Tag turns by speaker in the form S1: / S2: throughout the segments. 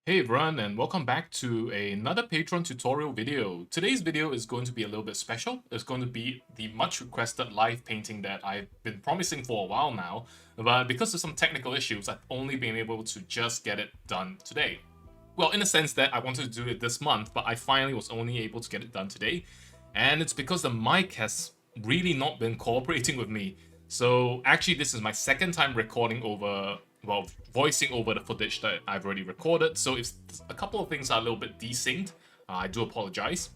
S1: Hey everyone, and welcome back to another Patreon tutorial video. Today's video is going to be a little bit special. It's going to be the much requested live painting that I've been promising for a while now, but because of some technical issues, I've only been able to just get it done today. Well, in a sense that I wanted to do it this month, but I finally was only able to get it done today, and it's because the mic has really not been cooperating with me. So actually, this is my second time recording over, well, voicing over the footage that I've already recorded. So if a couple of things are a little bit desynced, I do apologize.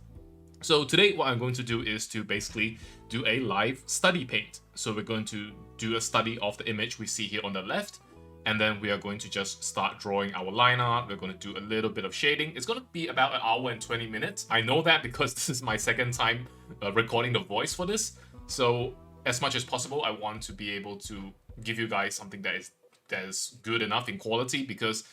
S1: So today what I'm going to do is to basically do a live study paint. So we're going to do a study of the image we see here on the left, and then we are going to just start drawing our line art. We're going to do a little bit of shading. It's going to be about an hour and 20 minutes. I know that because this is my second time recording the voice for this. So as much as possible, I want to be able to give you guys something that is good enough in quality, because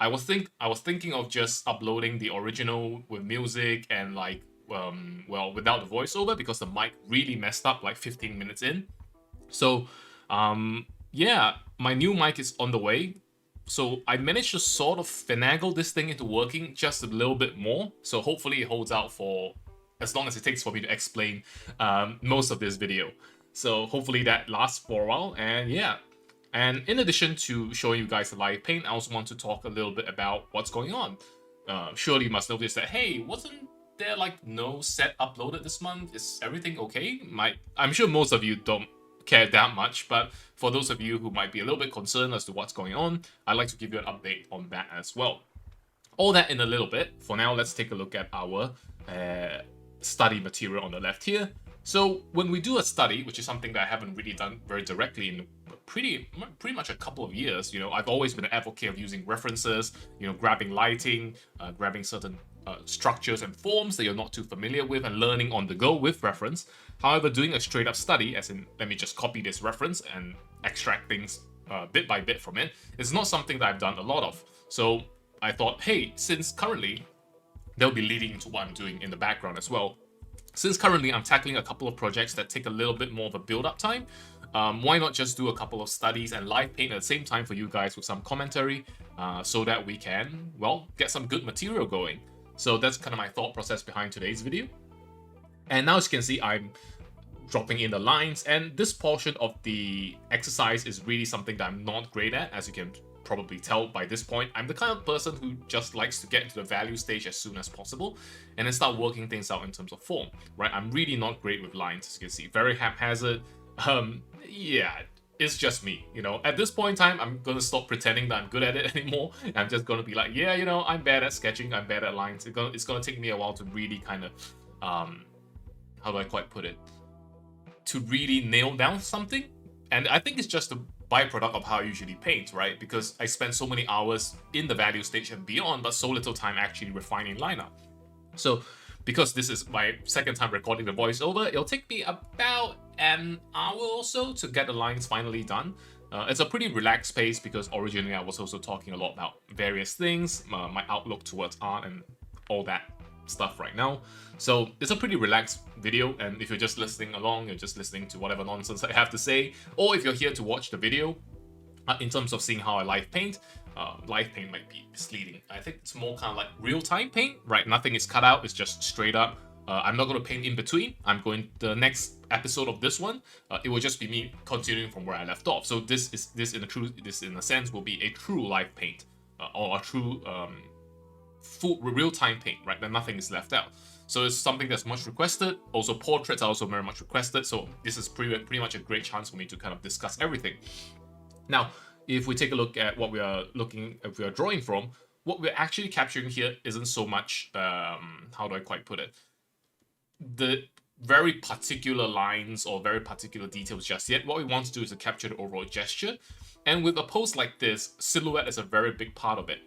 S1: I was thinking of just uploading the original with music and like well, without the voiceover, because the mic really messed up like 15 minutes in. So yeah, my new mic is on the way. So I managed to sort of finagle this thing into working just a little bit more. So hopefully it holds out for as long as it takes for me to explain most of this video. So hopefully that lasts for a while, and yeah. And in addition to showing you guys the live paint, I also want to talk a little bit about what's going on. Surely you must notice that, hey, wasn't there like no set uploaded this month? Is everything okay? I'm sure most of you don't care that much, but for those of you who might be a little bit concerned as to what's going on, I'd like to give you an update on that as well. All that in a little bit. For now, let's take a look at our study material on the left here. So when we do a study, which is something that I haven't really done very directly in pretty much a couple of years, I've always been an advocate of using references, grabbing lighting, grabbing certain structures and forms that you're not too familiar with, and learning on the go with reference. However, doing a straight up study, as in let me just copy this reference and extract things bit by bit from it, is not something that I've done a lot of. So I thought, hey, since currently they'll be leading to what I'm doing in the background as well. Since currently I'm tackling a couple of projects that take a little bit more of a build-up time, why not just do a couple of studies and live paint at the same time for you guys with some commentary, so that we can, well, get some good material going. So that's kind of my thought process behind today's video. And now as you can see, I'm dropping in the lines, and this portion of the exercise is really something that I'm not great at, as you can probably tell by this point. I'm the kind of person who just likes to get into the value stage as soon as possible and then start working things out in terms of form, right? I'm really not great with lines, as you can see. Very haphazard. Yeah, it's just me, At this point in time, I'm gonna stop pretending that I'm good at it anymore. I'm just gonna be like, yeah, I'm bad at sketching, I'm bad at lines. It's gonna take me a while to really kind of, how do I quite put it? To really nail down something. And I think it's just a byproduct of how I usually paint, right? Because I spend so many hours in the value stage and beyond, but so little time actually refining lineup. So because this is my second time recording the voiceover, it'll take me about an hour or so to get the lines finally done. It's a pretty relaxed pace because originally I was also talking a lot about various things, my outlook towards art and all that stuff right now. So it's a pretty relaxed video, and if you're just listening along, you're just listening to whatever nonsense I have to say, or if you're here to watch the video, in terms of seeing how I live paint might be misleading. I think it's more kind of like real-time paint, right? Nothing is cut out, it's just straight up. I'm not going to paint in between. The next episode of this one, it will just be me continuing from where I left off. So this in a sense will be a true live paint, or a true full real-time paint, right? That nothing is left out. So it's something that's much requested. Also, portraits are also very much requested. So this is pretty much a great chance for me to kind of discuss everything. Now, if we take a look at what we are drawing from, what we're actually capturing here isn't so much, how do I quite put it? The very particular lines or very particular details just yet. What we want to do is to capture the overall gesture. And with a pose like this, silhouette is a very big part of it.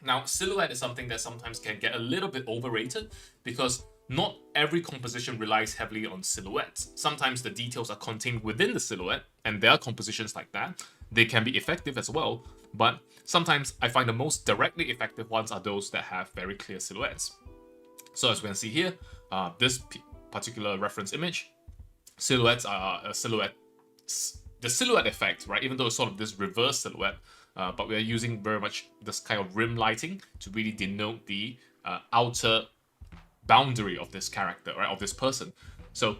S1: Now, silhouette is something that sometimes can get a little bit overrated because not every composition relies heavily on silhouettes. Sometimes the details are contained within the silhouette, and there are compositions like that. They can be effective as well, but sometimes I find the most directly effective ones are those that have very clear silhouettes. So as we can see here, this particular reference image, silhouettes are the silhouette effect, right? Even though it's sort of this reverse silhouette, but we are using very much this kind of rim lighting to really denote the outer boundary of this character, right, of this person. So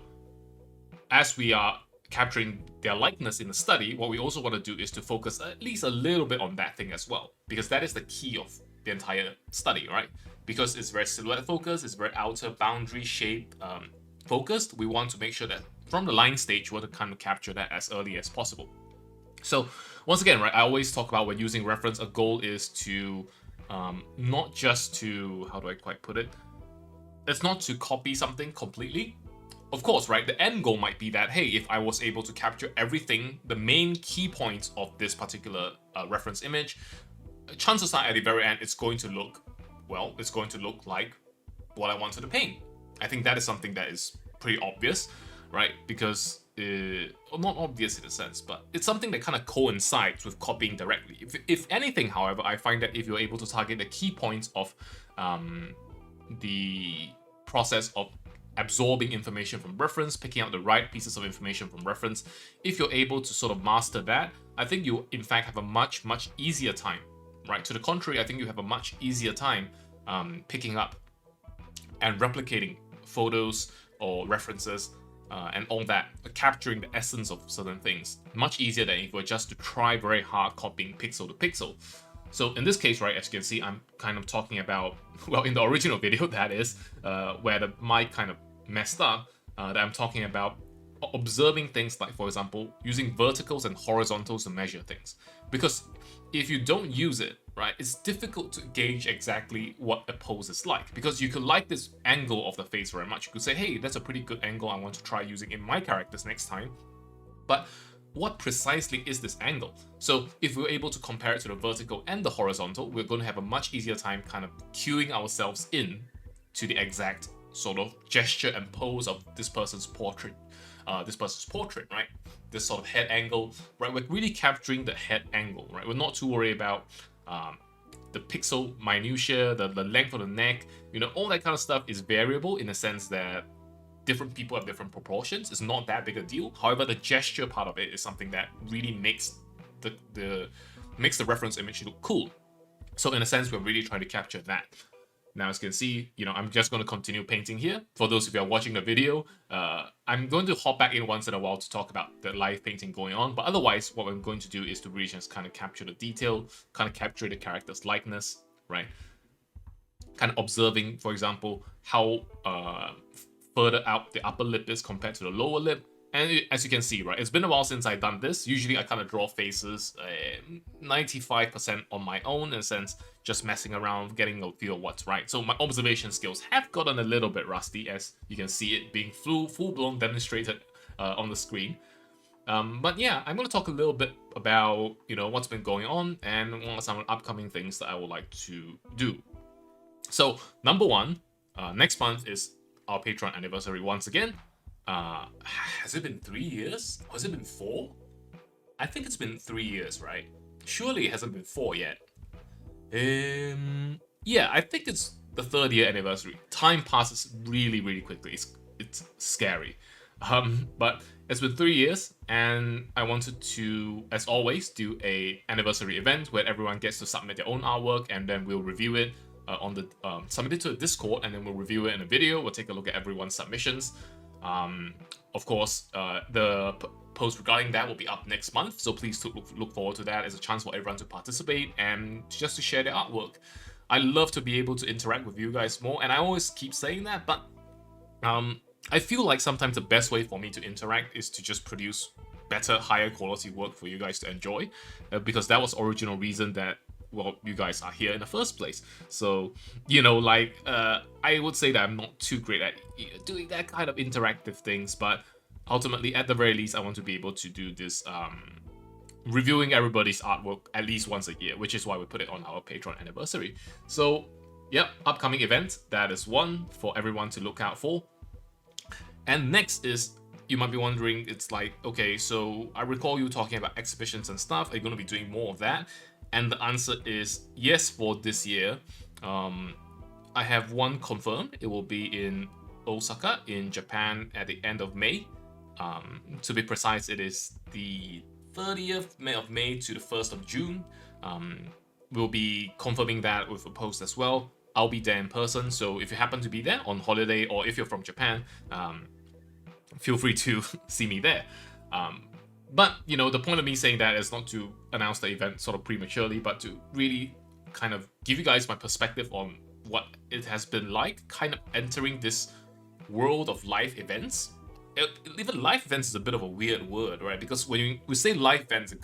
S1: as we are capturing their likeness in the study, what we also want to do is to focus at least a little bit on that thing as well, because that is the key of the entire study, right? Because it's very silhouette focused, it's very outer boundary shape focused. We want to make sure that from the line stage, we want to kind of capture that as early as possible. So once again, right, I always talk about when using reference, a goal is to not just to, how do I quite put it? It's not to copy something completely. Of course, right, the end goal might be that, hey, if I was able to capture everything, the main key points of this particular reference image, chances are at the very end, it's going to look, well, it's going to look like what I wanted to paint. I think that is something that is pretty obvious, right? Because, not obvious in a sense, but it's something that kind of coincides with copying directly. If anything, however, I find that if you're able to target the key points of the process of absorbing information from reference, picking out the right pieces of information from reference, if you're able to sort of master that, I think you in fact have a much easier time, right? To the contrary, I think you have a much easier time picking up and replicating photos or references and all that, capturing the essence of certain things, much easier than if we're just to try very hard copying pixel to pixel. So in this case, right, as you can see, I'm kind of talking about, well, in the original video, that is, where the mic kind of messed up, that I'm talking about observing things like, for example, using verticals and horizontals to measure things. Because if you don't use it, right, it's difficult to gauge exactly what a pose is like. Because you could like this angle of the face very much. You could say, hey, that's a pretty good angle I want to try using in my characters next time. But what precisely is this angle? So if we're able to compare it to the vertical and the horizontal, we're going to have a much easier time kind of cueing ourselves in to the exact sort of gesture and pose of this person's portrait, right? This sort of head angle, right? We're really capturing the head angle, right? We're not too worried about the pixel minutiae, the length of the neck, all that kind of stuff is variable in the sense that different people have different proportions. It's not that big a deal. However, the gesture part of it is something that really makes the reference image look cool. So in a sense, we're really trying to capture that. Now, as you can see, I'm just going to continue painting here. For those of you who are watching the video, I'm going to hop back in once in a while to talk about the live painting going on. But otherwise, what I'm going to do is to really just kind of capture the detail, kind of capture the character's likeness, right? Kind of observing, for example, how further out the upper lip is compared to the lower lip. And as you can see, right, it's been a while since I've done this. Usually I kind of draw faces 95% on my own, in a sense, just messing around, getting a feel of what's right. So my observation skills have gotten a little bit rusty, as you can see it being full-blown demonstrated on the screen. But yeah, I'm going to talk a little bit about, what's been going on and what are some upcoming things that I would like to do. So number one, next month is our Patreon anniversary once again. Has it been 3 years? Or has it been 4? I think it's been 3 years, right? Surely it hasn't been 4 yet. Yeah, I think it's the 3rd year anniversary. Time passes really quickly. It's scary. But it's been 3 years, and I wanted to, as always, do a anniversary event where everyone gets to submit their own artwork, and then we'll review it on the submit it to the Discord, and then we'll review it in a video. We'll take a look at everyone's submissions. Of course, the post regarding that will be up next month, so please look forward to that as a chance for everyone to participate and just to share their artwork. I love to be able to interact with you guys more, and I always keep saying that, but I feel like sometimes the best way for me to interact is to just produce better, higher quality work for you guys to enjoy, because that was the original reason that, well, you guys are here in the first place. So, I would say that I'm not too great at doing that kind of interactive things, but ultimately, at the very least, I want to be able to do this reviewing everybody's artwork at least once a year, which is why we put it on our Patreon anniversary. So, yep, upcoming event, that is one for everyone to look out for. And next is, you might be wondering, it's like, okay, so I recall you talking about exhibitions and stuff. Are you going to be doing more of that? And the answer is yes for this year. I have one confirmed. It will be in Osaka in Japan at the end of May. To be precise, it is the 30th of May to the 1st of June. We'll be confirming that with a post as well. I'll be there in person, so if you happen to be there on holiday or if you're from Japan, feel free to see me there. But, you know, the point of me saying that is not to announce the event sort of prematurely, but to really kind of give you guys my perspective on what it has been like kind of entering this world of live events. Even live events is a bit of a weird word, right? Because when we say live events,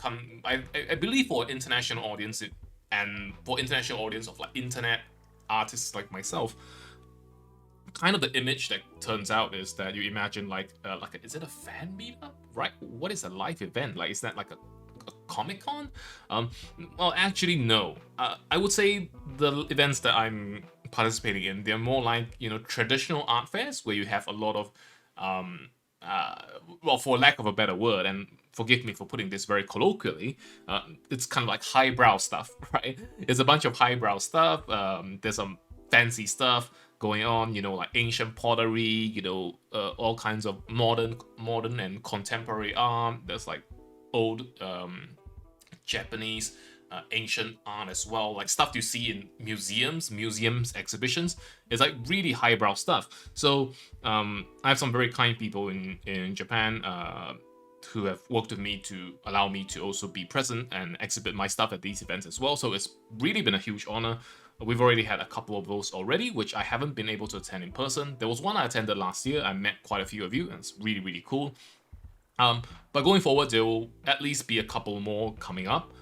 S1: I believe for international audience and for international audience of like internet artists like myself, kind of the image that turns out is that you imagine is it a fan meetup, right? What is a live event? Like, is that like a Comic-Con? Well, actually, no. I would say the events that I'm participating in, they're more like, you know, traditional art fairs where you have a lot of, well, for lack of a better word, and forgive me for putting this very colloquially, it's kind of like highbrow stuff, right? It's a bunch of highbrow stuff. There's some fancy stuff going on, you know, like ancient pottery, you know, all kinds of modern and contemporary art. There's like old Japanese ancient art as well, like stuff you see in museums exhibitions. It's like really highbrow stuff. So I have some very kind people in Japan who have worked with me to allow me to also be present and exhibit my stuff at these events as well. So it's really been a huge honor. We've already had a couple of those already, which I haven't been able to attend in person. There was one I attended last year. I met quite a few of you, and it's really, really cool. But going forward, there will at least be a couple more coming up.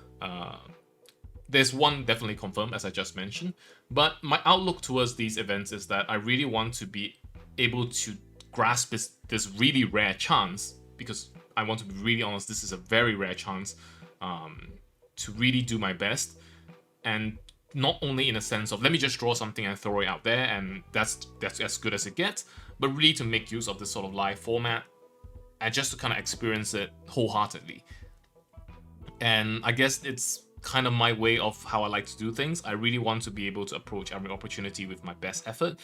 S1: There's one definitely confirmed, as I just mentioned. But my outlook towards these events is that I really want to be able to grasp this really rare chance, because I want to be really honest, this is a very rare chance to really do my best. And not only in a sense of, let me just draw something and throw it out there, and that's as good as it gets, but really to make use of this sort of live format and just to kind of experience it wholeheartedly. And I guess it's kind of my way of how I like to do things. I really want to be able to approach every opportunity with my best effort.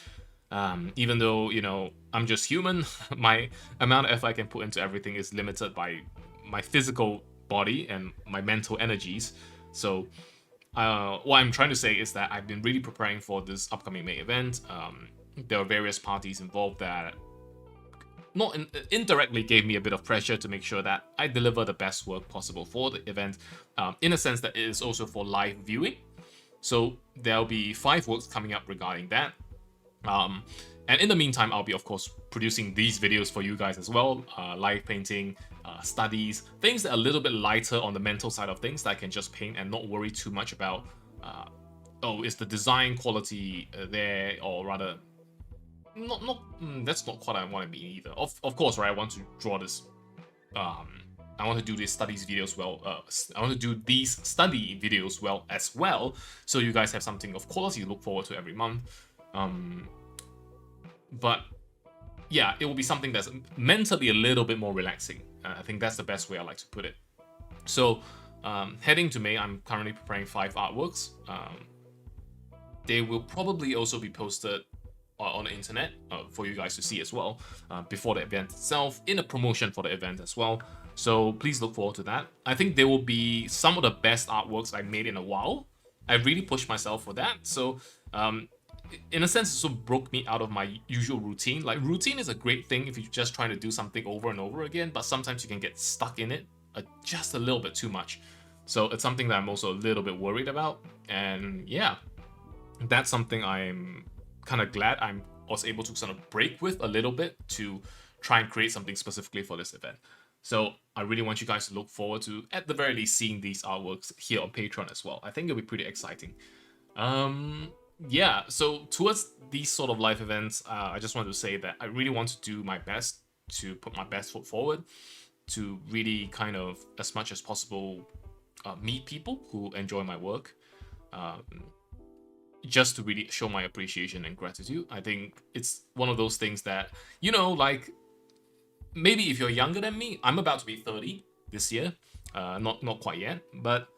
S1: Even though, you know, I'm just human, my amount of effort I can put into everything is limited by my physical body and my mental energies. So what I'm trying to say is that I've been really preparing for this upcoming May event. There are various parties involved that indirectly gave me a bit of pressure to make sure that I deliver the best work possible for the event, in a sense that it is also for live viewing. So there'll be 5 works coming up regarding that. And in the meantime, I'll be, of course, producing these videos for you guys as well. Live painting, studies, things that are a little bit lighter on the mental side of things that I can just paint and not worry too much about, is the design quality there, or rather, that's not quite what I want to be either. Of course, right, I want to draw this, I want to do these studies videos well, I want to do these study videos well as well, so you guys have something of quality to look forward to every month. But yeah, it will be something that's mentally a little bit more relaxing. I think that's the best way I like to put it. So heading to May, I'm currently preparing 5 artworks. They will probably also be posted on the internet for you guys to see as well, before the event itself, in a promotion for the event as well. So please look forward to that. I think there will be some of the best artworks I made in a while. I really pushed myself for that. So in a sense, it sort of broke me out of my usual routine. Like, routine is a great thing if you're just trying to do something over and over again, but sometimes you can get stuck in it just a little bit too much. So it's something that I'm also a little bit worried about. And yeah, that's something I'm kind of glad I was able to sort of break with a little bit to try and create something specifically for this event. So I really want you guys to look forward to, at the very least, seeing these artworks here on Patreon as well. I think it'll be pretty exciting. Yeah, so towards these sort of live events, I just wanted to say that I really want to do my best to put my best foot forward, to really kind of, as much as possible, meet people who enjoy my work, just to really show my appreciation and gratitude. I think it's one of those things that, you know, like, maybe if you're younger than me, I'm about to be 30 this year, not quite yet, but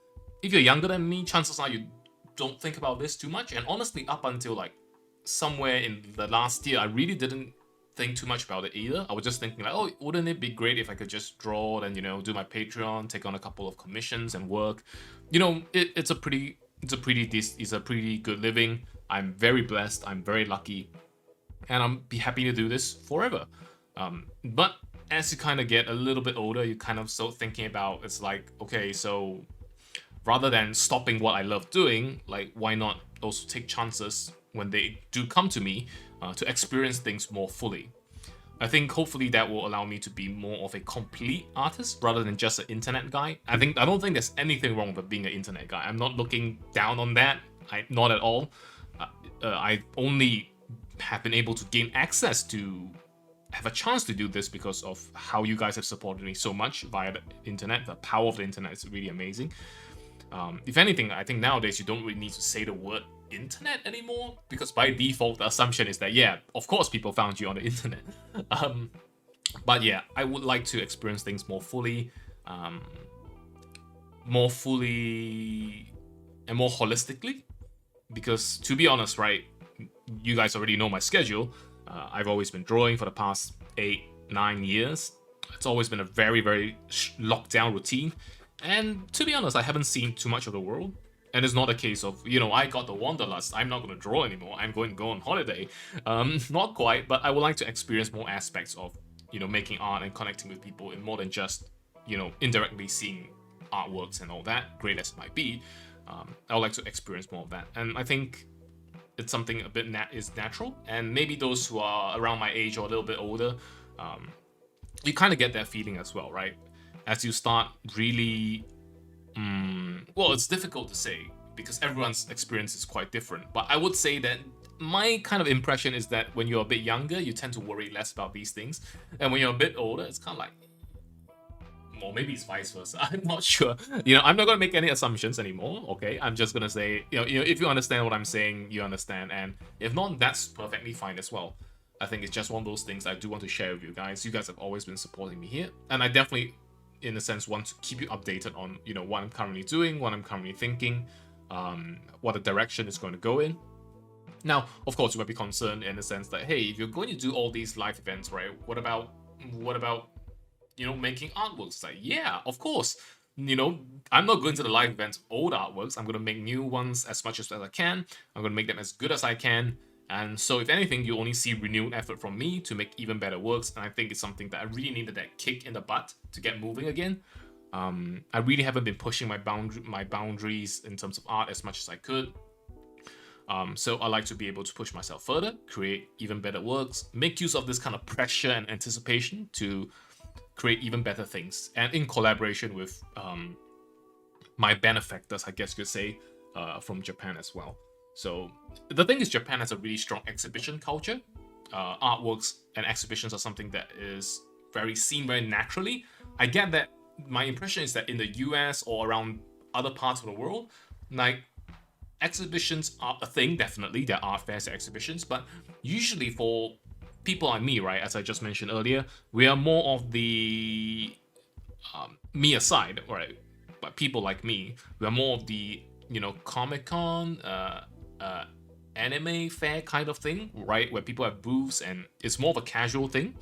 S1: if you're younger than me, chances are you don't think about this too much. And honestly, up until like somewhere in the last year, I really didn't think too much about it either. I was just thinking like, oh, wouldn't it be great if I could just draw and, you know, do my Patreon, take on a couple of commissions and work. You know, it's a pretty good living. I'm very blessed. I'm very lucky, and I'm be happy to do this forever. But as you kind of get a little bit older, you kind of start thinking about, it's like, okay, so rather than stopping what I love doing, like, why not also take chances when they do come to me, to experience things more fully. I think hopefully that will allow me to be more of a complete artist rather than just an internet guy. I don't think there's anything wrong with being an internet guy. I'm not looking down on that. Not at all. I only have been able to gain access to have a chance to do this because of how you guys have supported me so much via the internet. The power of the internet is really amazing. If anything, I think nowadays you don't really need to say the word internet anymore, because by default the assumption is that, yeah, of course people found you on the internet. But yeah, I would like to experience things more fully and more holistically, because to be honest, right, you guys already know my schedule. I've always been drawing for the past 8-9 years. It's always been a very, very locked down routine. And to be honest, I haven't seen too much of the world. And it's not a case of, you know, I got the wanderlust, I'm not going to draw anymore, I'm going to go on holiday. Not quite, but I would like to experience more aspects of, you know, making art and connecting with people in more than just, you know, indirectly seeing artworks and all that, great as it might be. I would like to experience more of that. And I think it's something a bit is natural. And maybe those who are around my age or a little bit older, you kind of get that feeling as well, right? As you start really, well, it's difficult to say because everyone's experience is quite different. But I would say that my kind of impression is that when you're a bit younger, you tend to worry less about these things. And when you're a bit older, it's kind of like, or maybe it's vice versa. I'm not sure. You know, I'm not going to make any assumptions anymore, okay? I'm just going to say, you know, if you understand what I'm saying, you understand. And if not, that's perfectly fine as well. I think it's just one of those things I do want to share with you guys. You guys have always been supporting me here. And I definitely, in a sense, want to keep you updated on, you know, what I'm currently doing, what I'm currently thinking, what the direction is going to go in. Now, of course, you might be concerned in the sense that, hey, if you're going to do all these live events, right, what about, you know, making artworks? It's like, yeah, of course. You know, I'm not going to the live events of old artworks. I'm going to make new ones as much as I can. I'm going to make them as good as I can. And so, if anything, you only see renewed effort from me to make even better works. And I think it's something that I really needed that kick in the butt to get moving again. I really haven't been pushing my boundaries in terms of art as much as I could. So I like to be able to push myself further, create even better works, make use of this kind of pressure and anticipation to create even better things, and in collaboration with my benefactors, I guess you could say, from Japan as well. So the thing is, Japan has a really strong exhibition culture. Artworks and exhibitions are something that is seen very naturally. I get that. My impression is that in the US or around other parts of the world, like, exhibitions are a thing. Definitely, there are art fairs and exhibitions, but usually for people like me, right, as I just mentioned earlier, we are more of the me aside, right? But people like me, we are more of the, you know, Comic-Con, anime fair kind of thing, right? Where people have booths and it's more of a casual thing.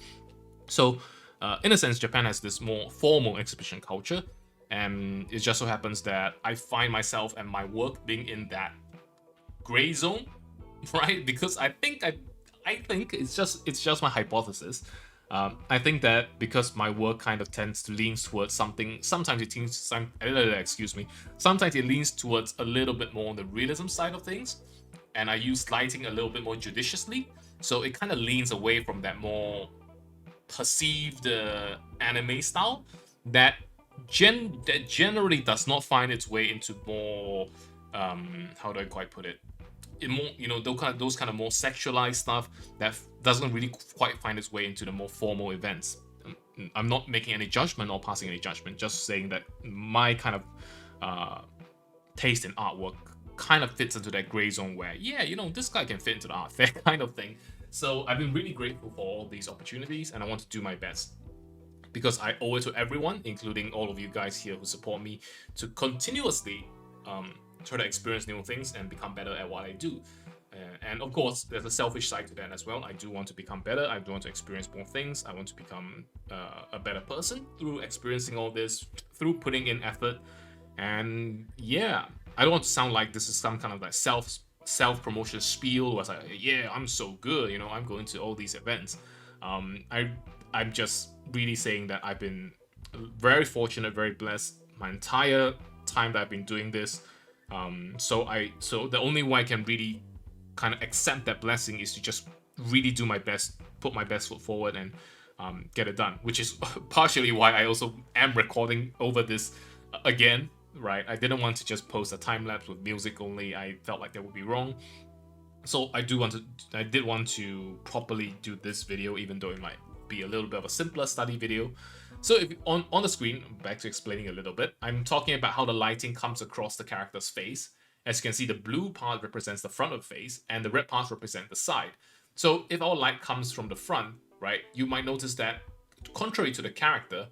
S1: So, in a sense, Japan has this more formal exhibition culture, and it just so happens that I find myself and my work being in that gray zone, right? Because I think it's just my hypothesis. I think that because my work kind of tends to lean towards something, sometimes it leans towards a little bit more on the realism side of things, and I use lighting a little bit more judiciously, so it kind of leans away from that more perceived anime style that generally does not find its way into more, how do I quite put it? In more, you know, those kind of more sexualized stuff that doesn't really quite find its way into the more formal events. I'm not making any judgment or passing any judgment, just saying that my kind of taste in artwork kind of fits into that gray zone where, yeah, you know, this guy can fit into the art fair kind of thing. So I've been really grateful for all these opportunities, and I want to do my best, because I owe it to everyone, including all of you guys here who support me, to continuously try to experience new things and become better at what I do. And of course, there's a selfish side to that as well. I do want to become better. I do want to experience more things. I want to become a better person through experiencing all this, through putting in effort. And yeah, I don't want to sound like this is some kind of like self promotion spiel where it's like, yeah, I'm so good, I'm going to all these events. I'm just really saying that I've been very fortunate, very blessed my entire time that I've been doing this. So the only way I can really kind of accept that blessing is to just really do my best, put my best foot forward, and get it done. Which is partially why I also am recording over this again. Right, I didn't want to just post a time lapse with music only. I felt like that would be wrong. So I did want to properly do this video, even though it might be a little bit of a simpler study video. So if on the screen, back to explaining a little bit, I'm talking about how the lighting comes across the character's face. As you can see, the blue part represents the front of the face, and the red parts represent the side. So if our light comes from the front, right, you might notice that, contrary to the character,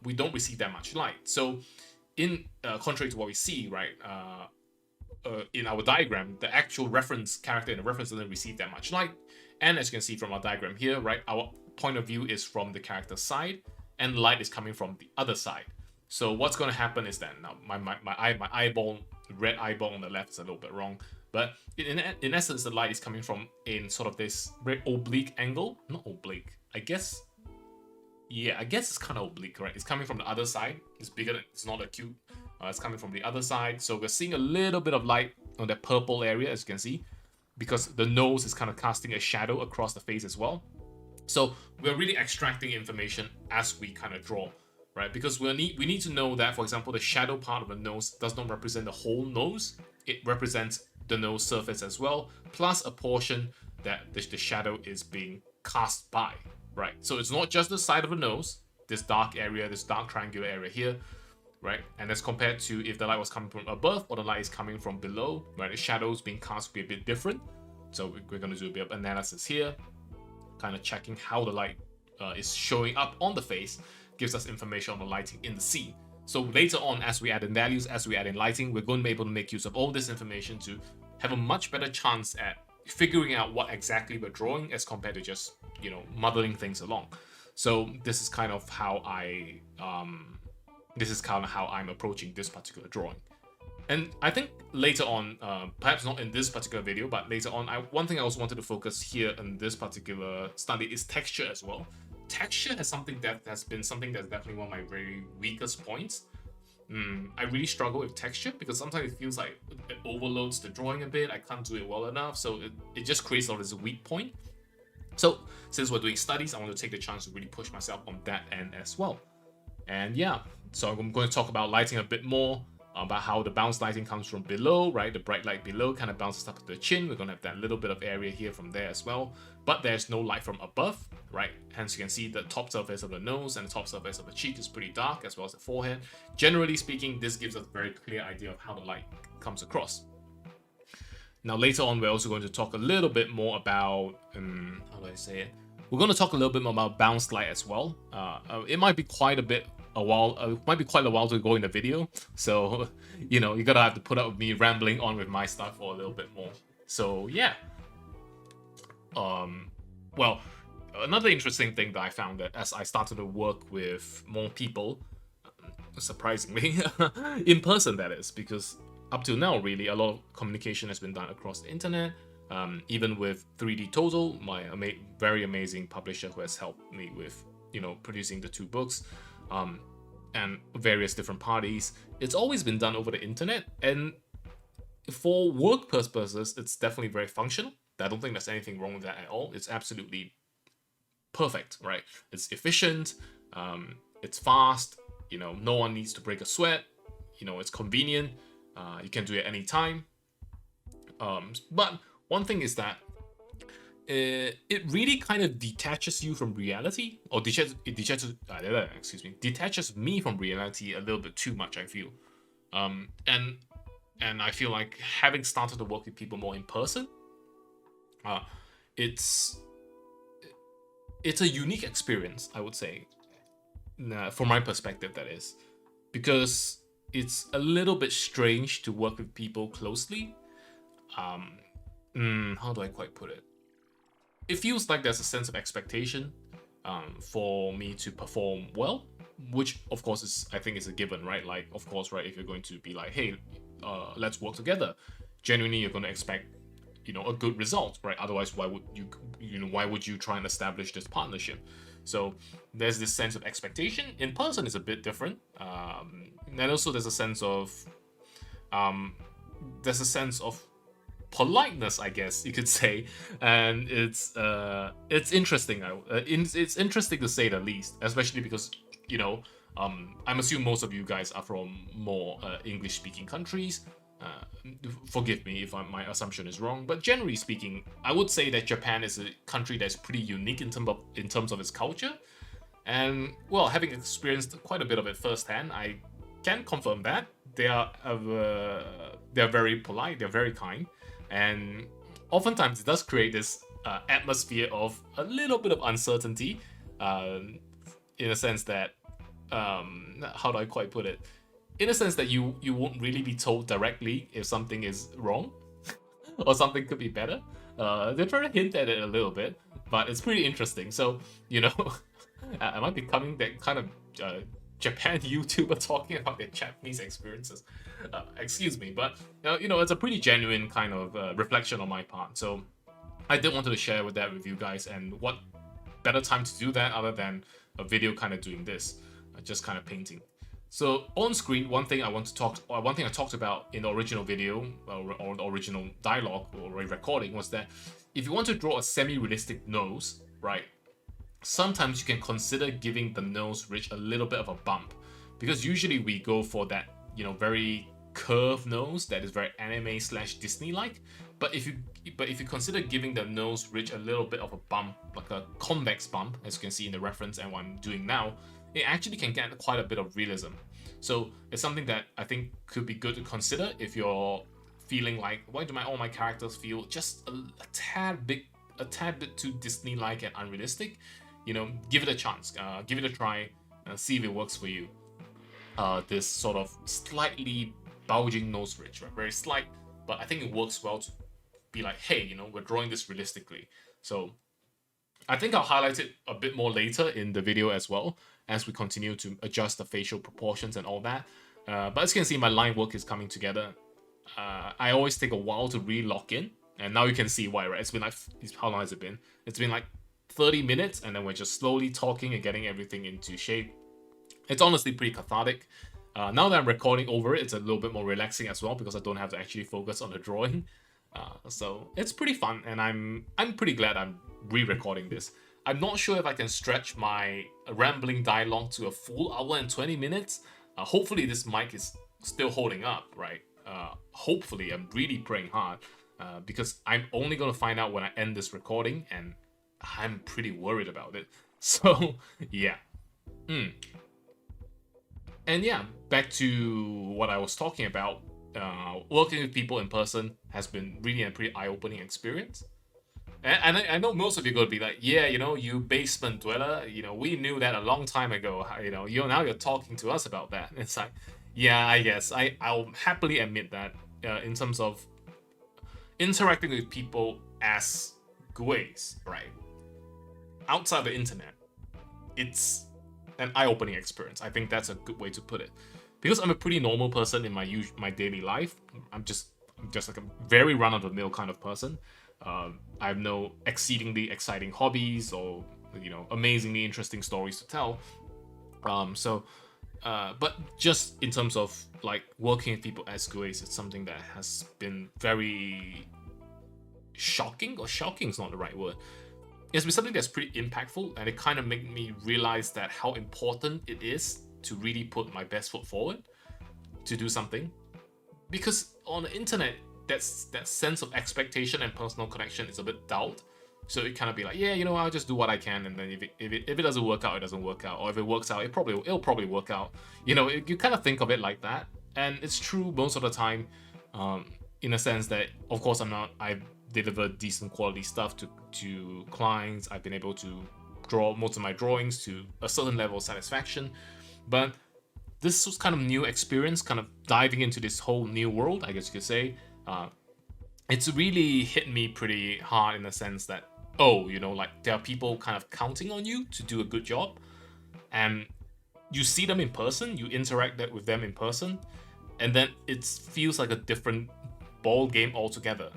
S1: we don't receive that much light. So in contrary to what we see, right, in our diagram, the actual reference character in the reference doesn't receive that much light. And as you can see from our diagram here, right, our point of view is from the character's side, and light is coming from the other side. So what's going to happen is that now my eyeball, red eyeball on the left is a little bit wrong, but in essence, the light is coming from in sort of this very oblique angle. Not oblique, I guess. Yeah, I guess it's kind of oblique, right? It's coming from the other side. It's bigger, it's not acute. It's coming from the other side. So we're seeing a little bit of light on that purple area, as you can see, because the nose is kind of casting a shadow across the face as well. So we're really extracting information as we kind of draw, right? Because we need to know that, for example, the shadow part of the nose does not represent the whole nose. It represents the nose surface as well, plus a portion that the shadow is being cast by. Right, so it's not just the side of the nose, this dark area, this dark triangular area here, right? And as compared to if the light was coming from above or the light is coming from below, right? The shadows being cast will be a bit different. So we're going to do a bit of analysis here, kind of checking how the light is showing up on the face, gives us information on the lighting in the scene. So later on, as we add in values, as we add in lighting, we're going to be able to make use of all this information to have a much better chance at figuring out what exactly we're drawing as compared to just, muddling things along. So this is kind of how I'm approaching this particular drawing. And I think later on, perhaps not in this particular video, but later on, one thing I also wanted to focus here in this particular study is texture as well. Texture has been something that's definitely one of my very weakest points. I really struggle with texture because sometimes it feels like it overloads the drawing a bit. I can't do it well enough, so it just creates all this weak point. So since we're doing studies, I want to take the chance to really push myself on that end as well. And yeah, so I'm going to talk about lighting a bit more, about how the bounce lighting comes from below, right? The bright light below kind of bounces up to the chin. We're going to have that little bit of area here from there as well. But there's no light from above, right? Hence you can see the top surface of the nose and the top surface of the cheek is pretty dark, as well as the forehead. Generally speaking, this gives us a very clear idea of how the light comes across. Now later on, we're also going to talk a little bit more about, how do I say it? We're going to talk a little bit more about bounce light as well. It might be quite a while to go in the video, so you're gonna have to put up with me rambling on with my stuff for a little bit more. So yeah. Well, another interesting thing that I found that as I started to work with more people, surprisingly, in person that is, because up till now really a lot of communication has been done across the internet, even with 3D Total, my very amazing publisher who has helped me with producing the 2 books, and various different parties. It's always been done over the internet, and for work purposes, it's definitely very functional. I don't think there's anything wrong with that at all. It's absolutely perfect, right? It's efficient, it's fast, no one needs to break a sweat, it's convenient, you can do it anytime. But one thing is that it really kind of detaches you from reality, or detaches me from reality a little bit too much, I feel. And I feel like having started to work with people more in person, it's a unique experience, I would say, from my perspective, that is, because it's a little bit strange to work with people closely. how do I quite put it? It feels like there's a sense of expectation for me to perform well, which of course is, I think, is a given, right? Like, of course, right, if you're going to be like, hey, let's work together, genuinely you're going to expect, a good result, right? Otherwise, why would why would you try and establish this partnership? So there's this sense of expectation. In person is a bit different, and also um, there's a sense of politeness, I guess you could say, and it's interesting. It's interesting to say the least, especially because I'm assuming most of you guys are from more English-speaking countries. Forgive me if my assumption is wrong, but generally speaking, I would say that Japan is a country that's pretty unique in terms of its culture. And well, having experienced quite a bit of it firsthand, I can confirm that they're very polite, they're very kind, and oftentimes it does create this atmosphere of a little bit of uncertainty, in a sense that how do I quite put it? In a sense that you won't really be told directly if something is wrong or something could be better. They try to hint at it a little bit, but it's pretty interesting. So, am I becoming that kind of Japan YouTuber talking about their Japanese experiences? Excuse me, but it's a pretty genuine kind of reflection on my part. So, I did wanted to share with that with you guys, and what better time to do that other than a video kind of doing this, just kind of painting. So on screen, one thing I talked about in the original video or the original dialogue or recording was that if you want to draw a semi-realistic nose, right, sometimes you can consider giving the nose ridge a little bit of a bump, because usually we go for that, very curved nose that is very anime/Disney-like. But if you consider giving the nose ridge a little bit of a bump, like a convex bump, as you can see in the reference and what I'm doing now, it actually can get quite a bit of realism. So it's something that I think could be good to consider if you're feeling like, why do all my characters feel just a tad bit too Disney-like and unrealistic? Give it a chance, give it a try, see if it works for you. This sort of slightly bulging nose ridge, right? Very slight, but I think it works well to be like, hey, we're drawing this realistically. So I think I'll highlight it a bit more later in the video as well, as we continue to adjust the facial proportions and all that. But as you can see, my line work is coming together. I always take a while to really lock in, and now you can see why, right? It's been like, how long has it been? It's been like 30 minutes, and then we're just slowly talking and getting everything into shape. It's honestly pretty cathartic. Now that I'm recording over it, it's a little bit more relaxing as well, because I don't have to actually focus on the drawing. So it's pretty fun, and I'm pretty glad I'm re-recording this. I'm not sure if I can stretch my rambling dialogue to a full hour and 20 minutes. Hopefully this mic is still holding up, right? Hopefully, I'm really praying hard, because I'm only going to find out when I end this recording, and I'm pretty worried about it. So, yeah. And yeah, back to what I was talking about. Working with people in person has been really a pretty eye-opening experience. And I know most of you are going to be like, yeah, you basement dweller, we knew that a long time ago. Now you're talking to us about that. It's like, yeah, I guess I'll happily admit that in terms of interacting with people as guays, right? Outside the internet, it's an eye-opening experience. I think that's a good way to put it. Because I'm a pretty normal person in my daily life. I'm just like a very run-of-the-mill kind of person. I have no exceedingly exciting hobbies or amazingly interesting stories to tell. But just in terms of like working with people as guays, it's something that has been very shocking. Or shocking is not the right word. It's been something that's pretty impactful, and it kind of made me realize that how important it is to really put my best foot forward to do something. Because on the internet, that sense of expectation and personal connection is a bit dulled. So it kind of be like, yeah, I'll just do what I can, and then if it doesn't work out, it doesn't work out, or if it works out, it'll probably work out. You kind of think of it like that, and it's true most of the time. In a sense that, of course, I've delivered decent quality stuff to clients. I've been able to draw most of my drawings to a certain level of satisfaction, but this was kind of new experience, kind of diving into this whole new world, I guess you could say. it's really hit me pretty hard in the sense that, oh, like there are people kind of counting on you to do a good job, and you see them in person, you interact with them in person, and then it feels like a different ball game altogether.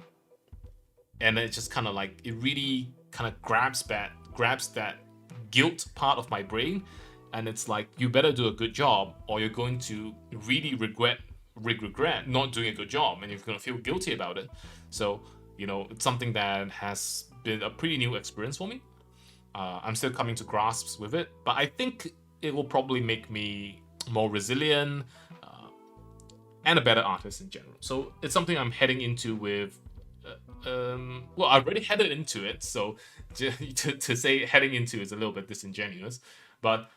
S1: And it just kind of like, it really kind of grabs that guilt part of my brain, and it's like, you better do a good job or you're going to really regret not doing a good job, and you're going to feel guilty about it. So it's something that has been a pretty new experience for me. I'm still coming to grasps with it, but I think it will probably make me more resilient, and a better artist in general. So it's something I'm heading into with. Well, I've already headed into it, so to say heading into is a little bit disingenuous, but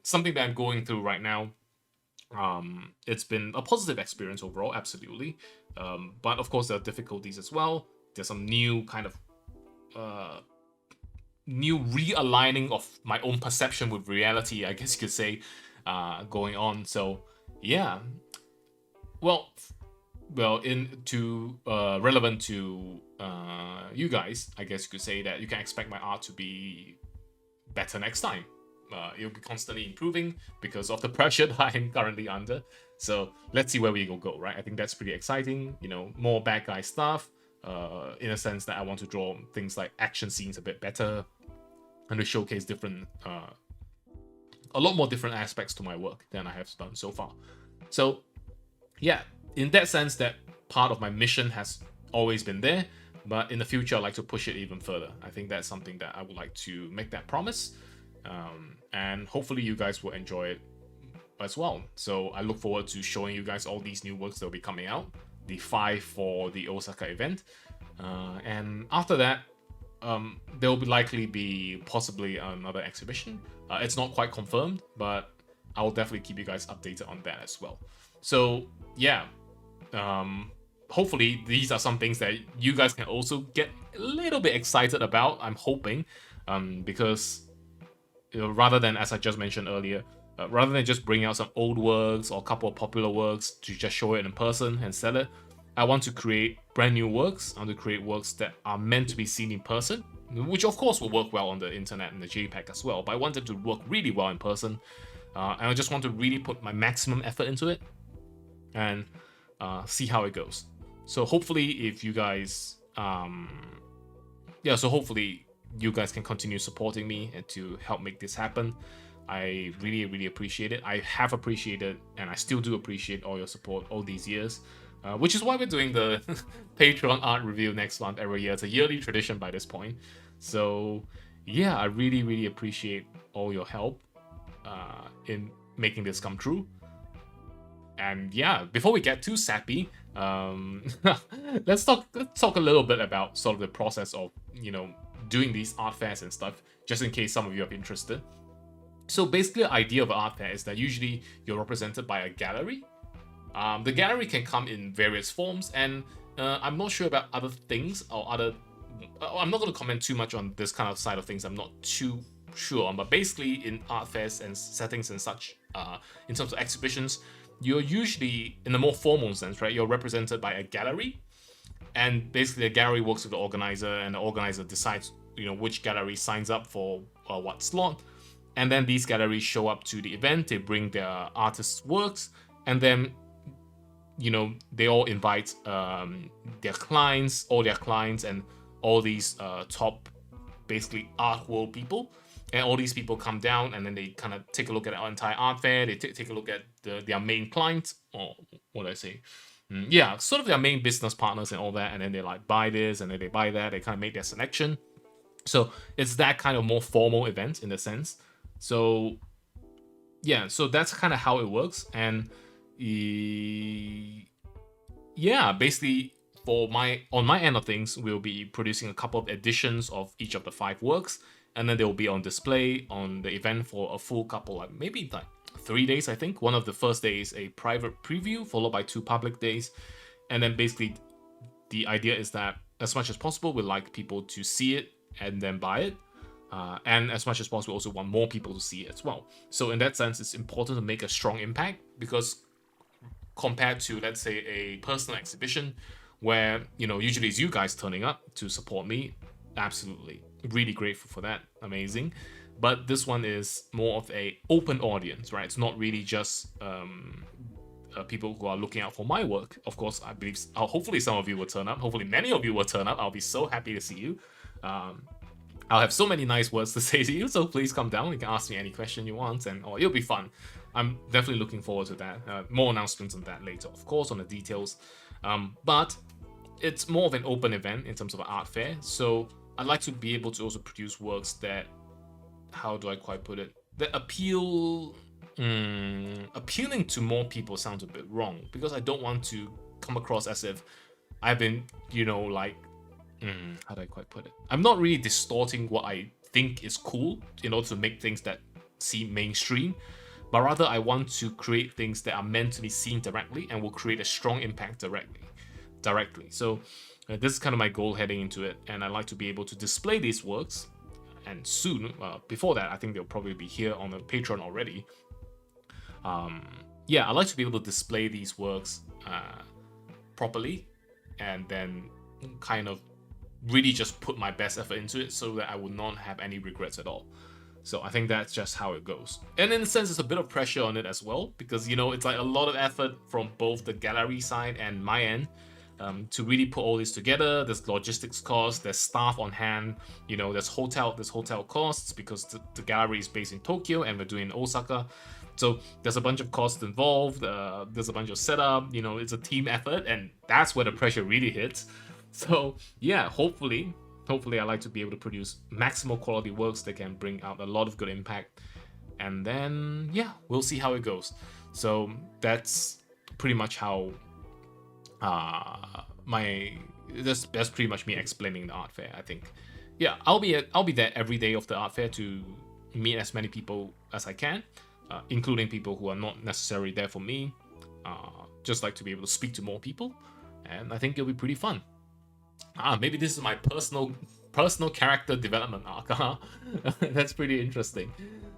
S1: something that I'm going through right now. It's been a positive experience overall, absolutely. But of course, there are difficulties as well. There's some new kind of new realigning of my own perception with reality, I guess you could say, going on. So yeah, well, relevant to you guys, I guess you could say that you can expect my art to be better next time. It'll be constantly improving because of the pressure that I'm currently under. So let's see where we will go, right? I think that's pretty exciting. More bad guy stuff. In a sense that I want to draw things like action scenes a bit better, and to showcase a lot more different aspects to my work than I have done so far. So yeah, in that sense, that part of my mission has always been there, but in the future, I'd like to push it even further. I think that's something that I would like to make that promise, and hopefully you guys will enjoy it as well. So I look forward to showing you guys all these new works that will be coming out, the 5 for the Osaka event, and after that, there will likely be possibly another exhibition. It's not quite confirmed, but I will definitely keep you guys updated on that as well. So yeah, hopefully these are some things that you guys can also get a little bit excited about. I'm hoping, because rather than, as I just mentioned earlier, rather than just bring out some old works or a couple of popular works to just show it in person and sell it, I want to create brand new works. I want to create works that are meant to be seen in person, which of course will work well on the internet and the JPEG as well, but I want them to work really well in person, and I just want to really put my maximum effort into it and see how it goes. So hopefully if you guys hopefully you guys can continue supporting me and to help make this happen. I really, really appreciate it. I have appreciated, and I still do appreciate all your support all these years, which is why we're doing the Patreon art review next month every year. It's a yearly tradition by this point. So yeah, I really, really appreciate all your help in making this come true. And yeah, before we get too sappy, let's talk a little bit about sort of the process of doing these art fairs and stuff, just in case some of you are interested. So basically, the idea of an art fair is that usually you're represented by a gallery. The gallery can come in various forms, and I'm not sure about other things or other. I'm not going to comment too much on this kind of side of things. I'm not too sure on, but basically in art fairs and settings and such, in terms of exhibitions, you're usually, in a more formal sense, right? You're represented by a gallery, and basically the gallery works with the organizer, and the organizer decides, which gallery signs up for what slot, and then these galleries show up to the event. They bring their artists' works, and then, they all invite their clients, and all these top, basically art world people. And all these people come down, and then they kind of take a look at our entire art fair. They take a look at their main clients, or what do I say? Yeah, sort of their main business partners and all that. And then they like buy this, and then they buy that. They kind of make their selection. So it's that kind of more formal event in a sense. So yeah, so that's kind of how it works. And yeah, basically on my end of things, we'll be producing a couple of editions of each of the 5 works. And then they will be on display on the event for a full couple, maybe 3 days, I think. One of the first days a private preview, followed by 2 public days. And then basically the idea is that as much as possible, we'd like people to see it and then buy it. And as much as possible, we also want more people to see it as well. So in that sense, it's important to make a strong impact, because compared to, let's say, a personal exhibition, where, usually it's you guys turning up to support me. Absolutely. Really grateful for that. Amazing. But this one is more of a open audience, right? It's not really just people who are looking out for my work. Of course, I believe hopefully some of you will turn up. Hopefully many of you will turn up. I'll be so happy to see you. I'll have so many nice words to say to you, so please come down. You can ask me any question you want, and it'll be fun. I'm definitely looking forward to that. More announcements on that later, of course, on the details. But it's more of an open event in terms of an art fair, so I'd like to be able to also produce works that, how do I quite put it, that appealing to more people sounds a bit wrong, because I don't want to come across as if I've been, how do I quite put it? I'm not really distorting what I think is cool in order to make things that seem mainstream, but rather I want to create things that are meant to be seen directly and will create a strong impact directly. So this is kind of my goal heading into it, and I'd like to be able to display these works. And soon, before that, I think they'll probably be here on the Patreon already. I'd like to be able to display these works properly, and then kind of really just put my best effort into it so that I will not have any regrets at all. So I think that's just how it goes. And in a sense, there's a bit of pressure on it as well, because, it's like a lot of effort from both the gallery side and my end to really put all this together. There's logistics costs, there's staff on hand, there's hotel costs, because the gallery is based in Tokyo and we're doing Osaka. So there's a bunch of costs involved, there's a bunch of setup, it's a team effort, and that's where the pressure really hits. So yeah, hopefully I like to be able to produce maximal quality works that can bring out a lot of good impact. And then, we'll see how it goes. So that's pretty much how that's pretty much me explaining the art fair, I think. Yeah, I'll be there every day of the art fair to meet as many people as I can, including people who are not necessarily there for me. Just like to be able to speak to more people, and I think it'll be pretty fun. Maybe this is my personal character development arc. That's pretty interesting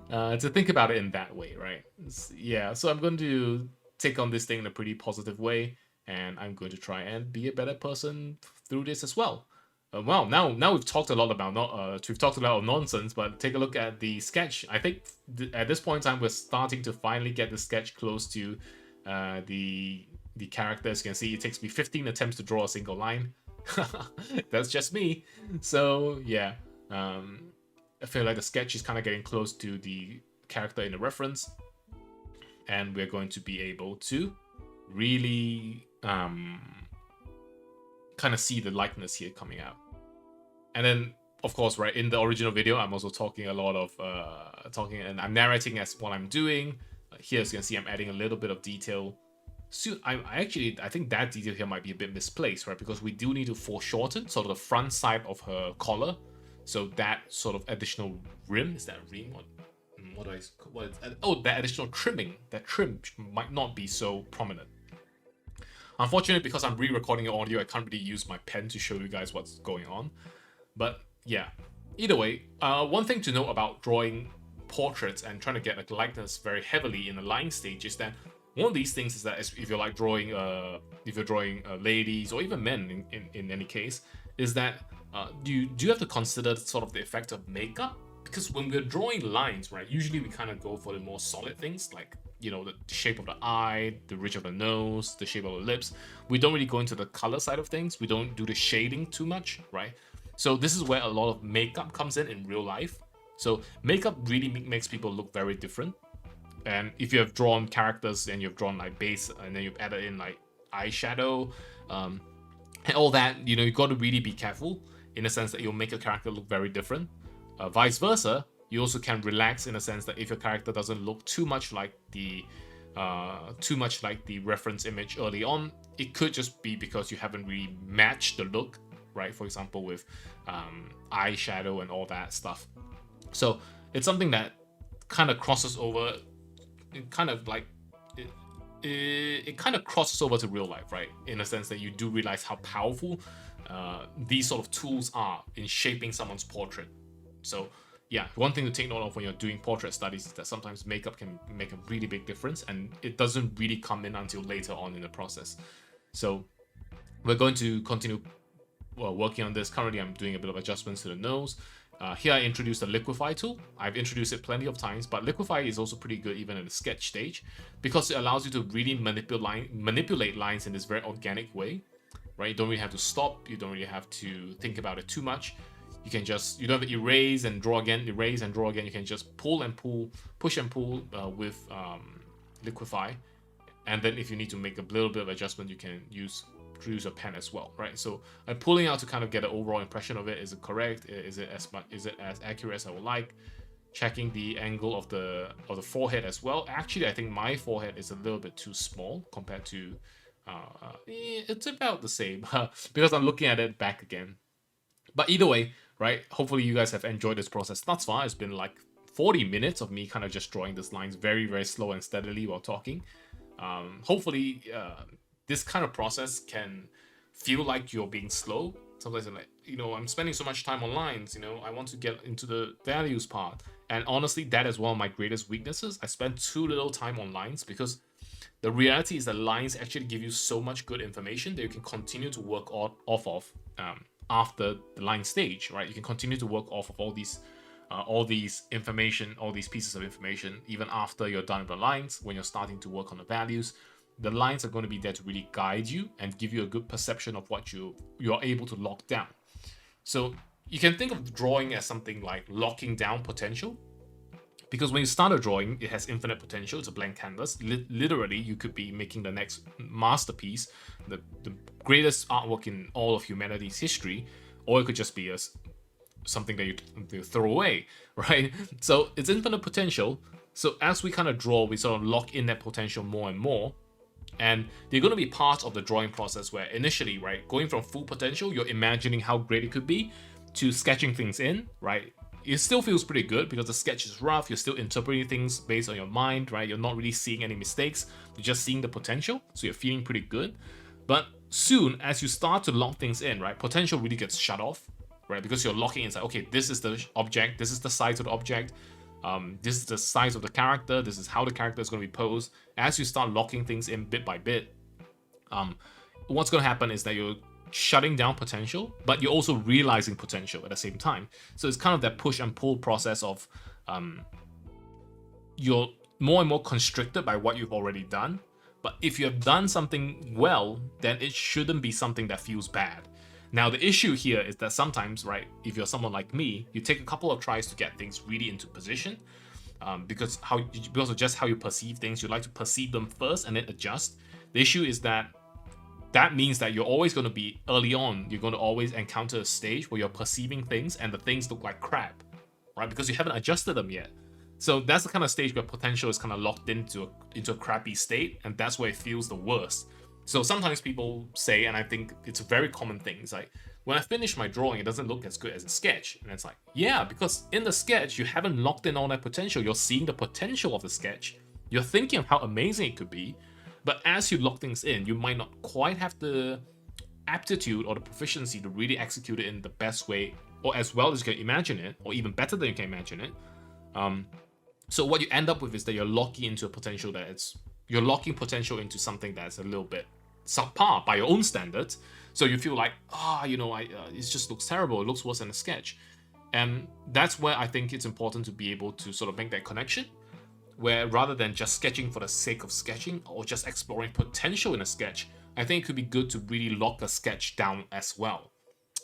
S1: to think about it in that way, right? So I'm going to take on this thing in a pretty positive way, and I'm going to try and be a better person through this as well. Now we've talked a lot about nonsense, but take a look at the sketch. I think at this point in time, we're starting to finally get the sketch close to the character. As you can see, it takes me 15 attempts to draw a single line. That's just me. So yeah, I feel like the sketch is kind of getting close to the character in the reference, and we're going to be able to really kind of see the likeness here coming out. And then, of course, right, in the original video, I'm also talking a lot of and I'm narrating as what I'm doing. Here, as you can see, I'm adding a little bit of detail. So I think that detail here might be a bit misplaced, right? Because we do need to foreshorten sort of the front side of her collar. So that sort of additional rim, is that a rim? That additional trimming, that trim might not be so prominent. Unfortunately, because I'm re-recording the audio, I can't really use my pen to show you guys what's going on. But yeah, either way, one thing to note about drawing portraits and trying to get a likeness very heavily in the line stage is that one of these things is that if you're like drawing, ladies or even men in any case, is that do you have to consider sort of the effect of makeup? Because when we're drawing lines, right, usually we kind of go for the more solid things, like, the shape of the eye, the ridge of the nose, the shape of the lips. We don't really go into the color side of things. We don't do the shading too much, right? So this is where a lot of makeup comes in real life. So makeup really makes people look very different. And if you have drawn characters and you've drawn like base and then you've added in like eyeshadow and all that, you've got to really be careful in the sense that you'll make your character look very different. Vice versa, you also can relax in a sense that if your character doesn't look too much like the reference image early on, it could just be because you haven't really matched the look, right? For example, with eyeshadow and all that stuff. So it's something that kind of crosses over. It kind of crosses over to real life, right? In a sense that you do realize how powerful these sort of tools are in shaping someone's portrait. So yeah, one thing to take note of when you're doing portrait studies is that sometimes makeup can make a really big difference, and it doesn't really come in until later on in the process. So We're going to continue working on this. Currently, I'm doing a bit of adjustments to the nose. Here I introduced the Liquify tool. I've introduced it plenty of times, but Liquify is also pretty good even in the sketch stage because it allows you to really manipulate lines in this very organic way, right? You don't really have to stop. You don't really have to think about it too much. You can just, you don't have to erase and draw again, erase and draw again. You can just pull and pull, push and pull with Liquify. And then if you need to make a little bit of adjustment, you can use a pen as well, right? So I'm pulling out to kind of get an overall impression of it. Is it correct? Is it as accurate as I would like? Checking the angle of the forehead as well. Actually, I think my forehead is a little bit too small compared to it's about the same because I'm looking at it back again. But either way, right? Hopefully you guys have enjoyed this process thus far. It's been like 40 minutes of me kind of just drawing these lines very, very slow and steadily while talking. Hopefully this kind of process can feel like you're being slow. Sometimes I'm like, I'm spending so much time on lines, I want to get into the values part. And honestly, that is one of my greatest weaknesses. I spend too little time on lines because the reality is that lines actually give you so much good information that you can continue to work off of after the line stage, right? You can continue to work off of all these information, all these pieces of information, even after you're done with the lines. When you're starting to work on the values, the lines are going to be there to really guide you and give you a good perception of what you're able to lock down. So you can think of drawing as something like locking down potential, because when you start a drawing, it has infinite potential. It's a blank canvas. Literally, you could be making the next masterpiece, the greatest artwork in all of humanity's history, or it could just be something that you throw away, right? So it's infinite potential. So as we kind of draw, we sort of lock in that potential more and more. And they're going to be part of the drawing process where initially, right, going from full potential, you're imagining how great it could be, to sketching things in, right? It still feels pretty good because the sketch is rough. You're still interpreting things based on your mind, right? You're not really seeing any mistakes. You're just seeing the potential. So you're feeling pretty good. But soon, as you start to lock things in, right, potential really gets shut off, right? Because you're locking inside, okay, this is the object, this is the size of the object, this is the size of the character, this is how the character is going to be posed. As you start locking things in bit by bit, what's going to happen is that you're shutting down potential, but you're also realizing potential at the same time. So it's kind of that push and pull process of you're more and more constricted by what you've already done. But if you have done something well, then it shouldn't be something that feels bad. Now, the issue here is that sometimes, right, if you're someone like me, you take a couple of tries to get things really into position, because of just how you perceive things. You like to perceive them first and then adjust. The issue is that means that you're always going to be early on. You're going to always encounter a stage where you're perceiving things and the things look like crap, right? Because you haven't adjusted them yet. So that's the kind of stage where potential is kind of locked into a crappy state, and that's where it feels the worst. So sometimes people say, and I think it's a very common thing, it's like, when I finish my drawing, it doesn't look as good as a sketch. And it's like, yeah, because in the sketch, you haven't locked in all that potential. You're seeing the potential of the sketch. You're thinking of how amazing it could be. But as you lock things in, you might not quite have the aptitude or the proficiency to really execute it in the best way, or as well as you can imagine it, or even better than you can imagine it. So what you end up with is that you're locking into a potential you're locking potential into something that's a little bit subpar by your own standards. So you feel like, it just looks terrible. It looks worse than a sketch. And that's where I think it's important to be able to sort of make that connection, where rather than just sketching for the sake of sketching or just exploring potential in a sketch, I think it could be good to really lock a sketch down as well.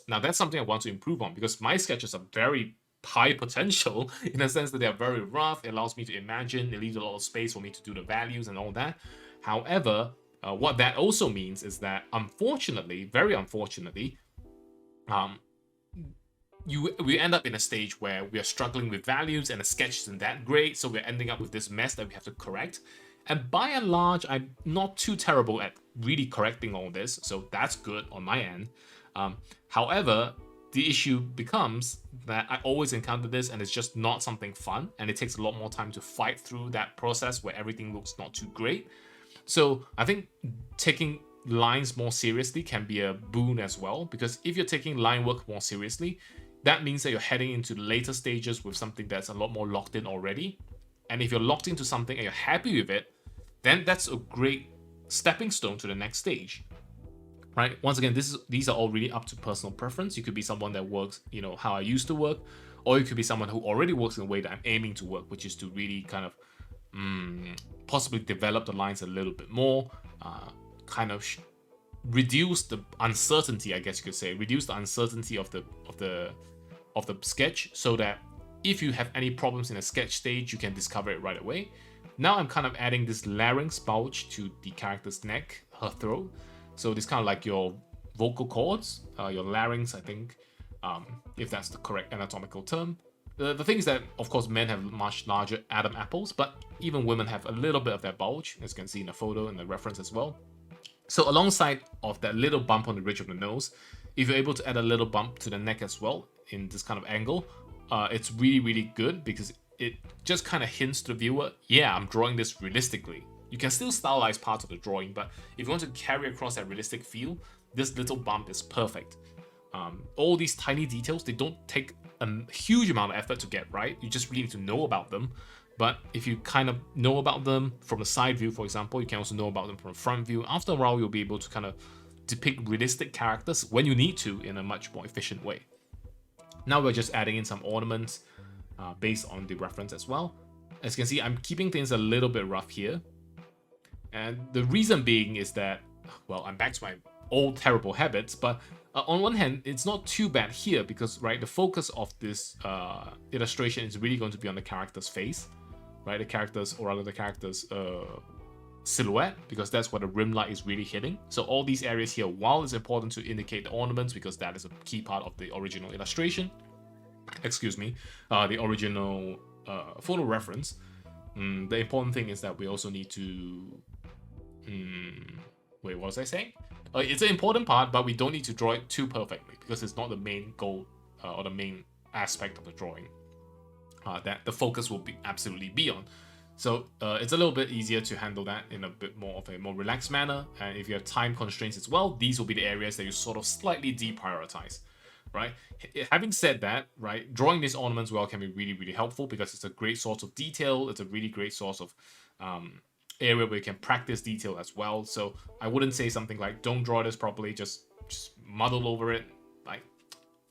S1: Now, that's something I want to improve on because my sketches are very high potential in the sense that they're very rough. It allows me to imagine. It leaves a lot of space for me to do the values and all that. However, what that also means is that, unfortunately, very unfortunately, we end up in a stage where we are struggling with values and the sketch isn't that great, so we're ending up with this mess that we have to correct. And by and large, I'm not too terrible at really correcting all this, so that's good on my end. However, the issue becomes that I always encounter this and it's just not something fun, and it takes a lot more time to fight through that process where everything looks not too great. So I think taking lines more seriously can be a boon as well, because if you're taking line work more seriously, that means that you're heading into the later stages with something that's a lot more locked in already. And if you're locked into something and you're happy with it, then that's a great stepping stone to the next stage. right? Once again, these are all really up to personal preference. You could be someone that works, how I used to work, or you could be someone who already works in a way that I'm aiming to work, which is to really kind of possibly develop the lines a little bit more, kind of reduce the uncertainty, I guess you could say, reduce the uncertainty of the sketch, so that if you have any problems in a sketch stage, you can discover it right away. Now I'm kind of adding this larynx bulge to the character's neck, her throat. So this kind of like your vocal cords, your larynx, I think, if that's the correct anatomical term. The thing is that, of course, men have much larger Adam apples, but even women have a little bit of that bulge, as you can see in the photo and the reference as well. So alongside of that little bump on the ridge of the nose, if you're able to add a little bump to the neck as well in this kind of angle, it's really, really good, because it just kind of hints to the viewer, yeah, I'm drawing this realistically. You can still stylize parts of the drawing, but if you want to carry across that realistic feel, this little bump is perfect. All these tiny details, they don't take a huge amount of effort to get right. You just really need to know about them. But if you kind of know about them from the side view, for example, you can also know about them from the front view. After a while, you'll be able to kind of depict realistic characters when you need to in a much more efficient way. Now we're just adding in some ornaments based on the reference as well. As you can see, I'm keeping things a little bit rough here. And the reason being is that, well, I'm back to my old terrible habits, but on one hand, it's not too bad here because, right, the focus of this illustration is really going to be on the character's face, right? The character's silhouette, because that's where the rim light is really hitting. So all these areas here, while it's important to indicate the ornaments because that is a key part of the original illustration, the original photo reference, the important thing is that we also need to... wait, what was I saying? It's an important part, but we don't need to draw it too perfectly because it's not the main goal or the main aspect of the drawing that the focus will absolutely be on. So it's a little bit easier to handle that in a bit more of a more relaxed manner. And if you have time constraints as well, these will be the areas that you sort of slightly deprioritize, right? Having said that, right, drawing these ornaments well can be really, really helpful because it's a great source of detail. It's a really great source of area where you can practice detail as well. So I wouldn't say something like, don't draw this properly, just muddle over it. Like,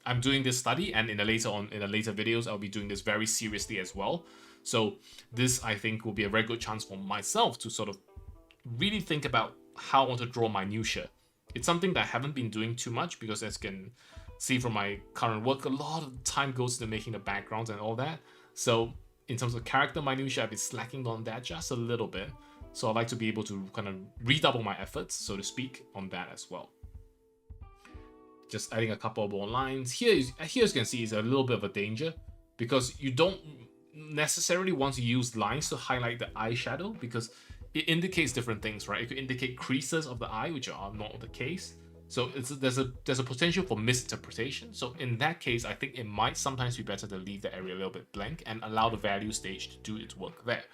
S1: I'm doing this study, and in the later videos, I'll be doing this very seriously as well. So this, I think, will be a very good chance for myself to sort of really think about how I want to draw minutiae. It's something that I haven't been doing too much because, as you can see from my current work, a lot of time goes into making the backgrounds and all that. So in terms of character minutiae, I've been slacking on that just a little bit. So I'd like to be able to kind of redouble my efforts, so to speak, on that as well. Just adding a couple more lines. Here, as you can see, is a little bit of a danger because you don't necessarily want to use lines to highlight the eyeshadow because it indicates different things, right? It could indicate creases of the eye, which are not the case. So there's a potential for misinterpretation. So in that case, I think it might sometimes be better to leave the area a little bit blank and allow the value stage to do its work there.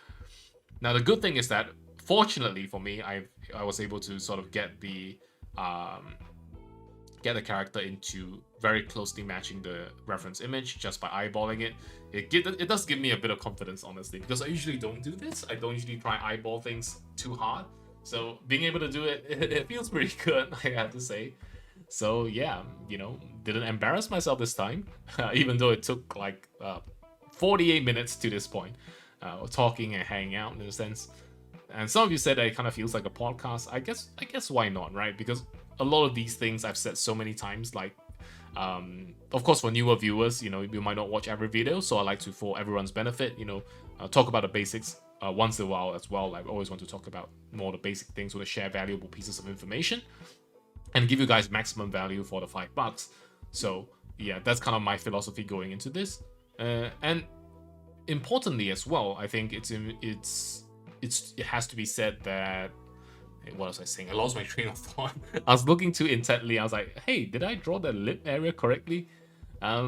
S1: Now, the good thing is that, fortunately for me, I was able to sort of get the character into very closely matching the reference image just by eyeballing it. It does give me a bit of confidence, honestly, because I usually don't do this. I don't usually try eyeball things too hard. So being able to do it, it feels pretty good, I have to say. So yeah, didn't embarrass myself this time, even though it took like 48 minutes to this point, talking and hanging out in a sense. And some of you said that it kind of feels like a podcast. I guess why not, right? Because a lot of these things I've said so many times, like, of course, for newer viewers, you might not watch every video, so I like to, for everyone's benefit, talk about the basics once in a while as well. I always want to talk about more the basic things, or to share valuable pieces of information and give you guys maximum value for the $5. So yeah, that's kind of my philosophy going into this. And importantly as well, I think it has to be said that, what was I saying? I lost my train of thought. I was looking too intently. I was like, hey, did I draw the lip area correctly? What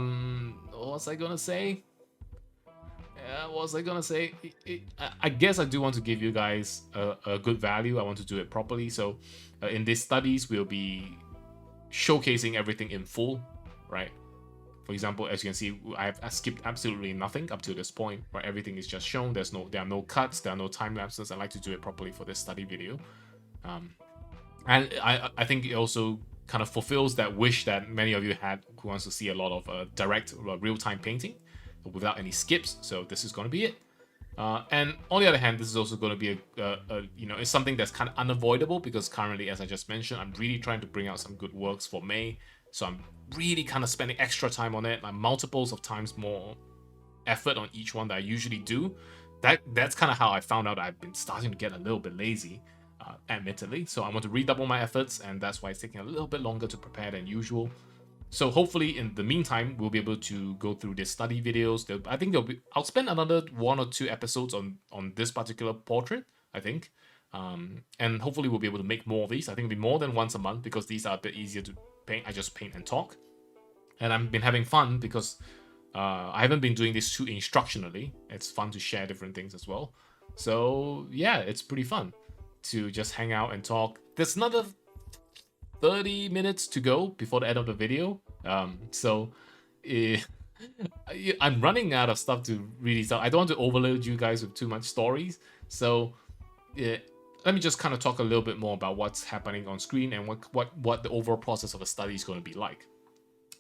S1: was I gonna say? I guess I do want to give you guys a good value. I want to do it properly. So in these studies, we'll be showcasing everything in full, right? For example, as you can see, I skipped absolutely nothing up to this point, right? Everything is just shown. There are no cuts, there are no time lapses. I like to do it properly for this study video. And I think it also kind of fulfills that wish that many of you had, who wants to see a lot of direct real-time painting without any skips. So this is going to be it. And on the other hand, this is also going to be it's something that's kind of unavoidable, because currently, as I just mentioned, I'm really trying to bring out some good works for May. So I'm really kind of spending extra time on it, like multiples of times more effort on each one that I usually do. That's kind of how I found out I've been starting to get a little bit lazy, admittedly. So I want to redouble my efforts, and that's why it's taking a little bit longer to prepare than usual. So hopefully, in the meantime, we'll be able to go through the study videos. I think I'll spend another 1 or 2 episodes on this particular portrait, I think. And hopefully we'll be able to make more of these. I think it'll be more than once a month, because these are a bit easier to paint. I just paint and talk. And I've been having fun because I haven't been doing this too instructionally. It's fun to share different things as well. So yeah, it's pretty fun to just hang out and talk. There's another 30 minutes to go before the end of the video. I'm running out of stuff to really tell. I don't want to overload you guys with too much stories. So let me just kind of talk a little bit more about what's happening on screen and what the overall process of the study is going to be like.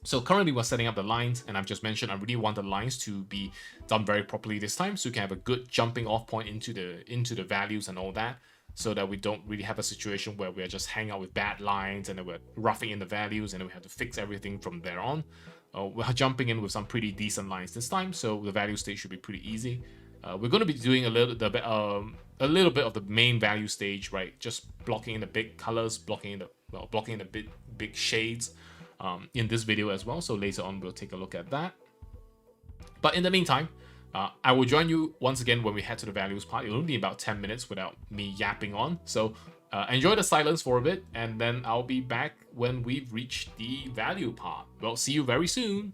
S1: So currently we're setting up the lines, and I've just mentioned I really want the lines to be done very properly this time, so you can have a good jumping off point into the values and all that, so that we don't really have a situation where we're just hanging out with bad lines and then we're roughing in the values and then we have to fix everything from there on. We're jumping in with some pretty decent lines this time, so the value stage should be pretty easy. We're going to be doing a little bit of the main value stage, right? Just blocking in the big colors, blocking in the big shades. In this video as well, so later on we'll take a look at that. But in the meantime, I will join you once again when we head to the values part. It'll only be about 10 minutes without me yapping on, so enjoy the silence for a bit, and then I'll be back when we've reached the value part. Well, see you very soon.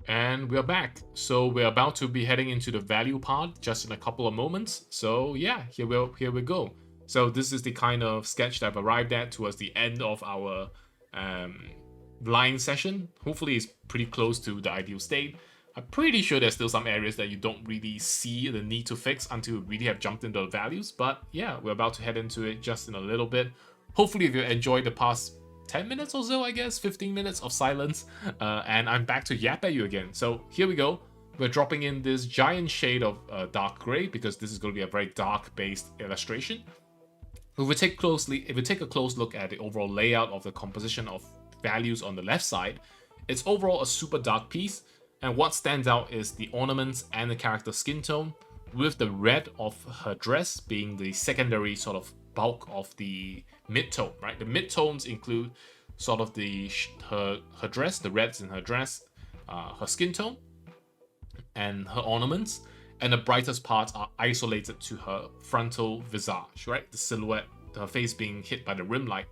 S1: And we're back. So we're about to be heading into the value part just in a couple of moments. So yeah, here we go. So this is the kind of sketch that I've arrived at towards the end of our line session. Hopefully it's pretty close to the ideal state. I'm pretty sure there's still some areas that you don't really see the need to fix until you really have jumped into the values. But yeah, we're about to head into it just in a little bit. Hopefully if you enjoyed the past 10 minutes or so, I guess, 15 minutes of silence, and I'm back to yap at you again. So here we go. We're dropping in this giant shade of dark gray because this is going to be a very dark based illustration. If we take a close look at the overall layout of the composition of values on the left side, it's overall a super dark piece, and what stands out is the ornaments and the character's skin tone, with the red of her dress being the secondary sort of bulk of the mid-tone, right? The mid-tones include sort of her dress, the reds in her dress, her skin tone, and her ornaments, and the brightest parts are isolated to her frontal visage, right? The silhouette, her face being hit by the rim light.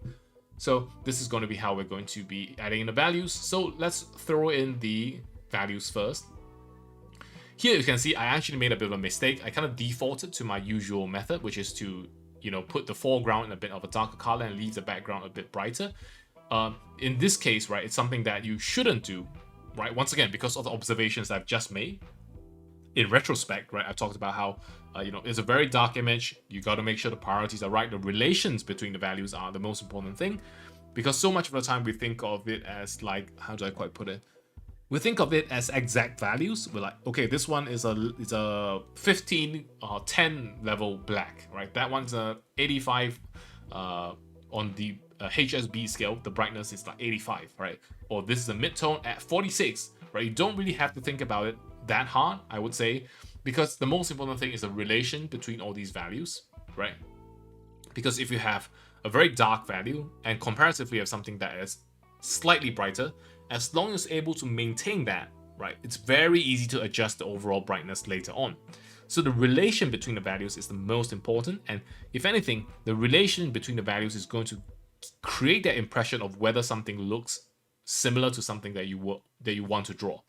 S1: So this is going to be how we're going to be adding in the values. So let's throw in the values first. Here you can see I actually made a bit of a mistake. I kind of defaulted to my usual method, which is to, you know, put the foreground in a bit of a darker color and leave the background a bit brighter. In this case, right, it's something that you shouldn't do, right? Once again, because of the observations I've just made. In retrospect, right, I've talked about how, you know, it's a very dark image. You got to make sure the priorities are right. The relations between the values are the most important thing, because so much of the time we think of it as like, how do I quite put it? We think of it as exact values. We're like, okay, this one is a 15 or 10 level black, right? That one's a 85 on the HSB scale. The brightness is like 85, right? Or this is a mid-tone at 46, right? You don't really have to think about it that hard, I would say, because the most important thing is the relation between all these values, right? Because if you have a very dark value and comparatively have something that is slightly brighter, as long as you're able to maintain that, right, it's very easy to adjust the overall brightness later on. So the relation between the values is the most important, and if anything, the relation between the values is going to create that impression of whether something looks similar to something that you want to draw.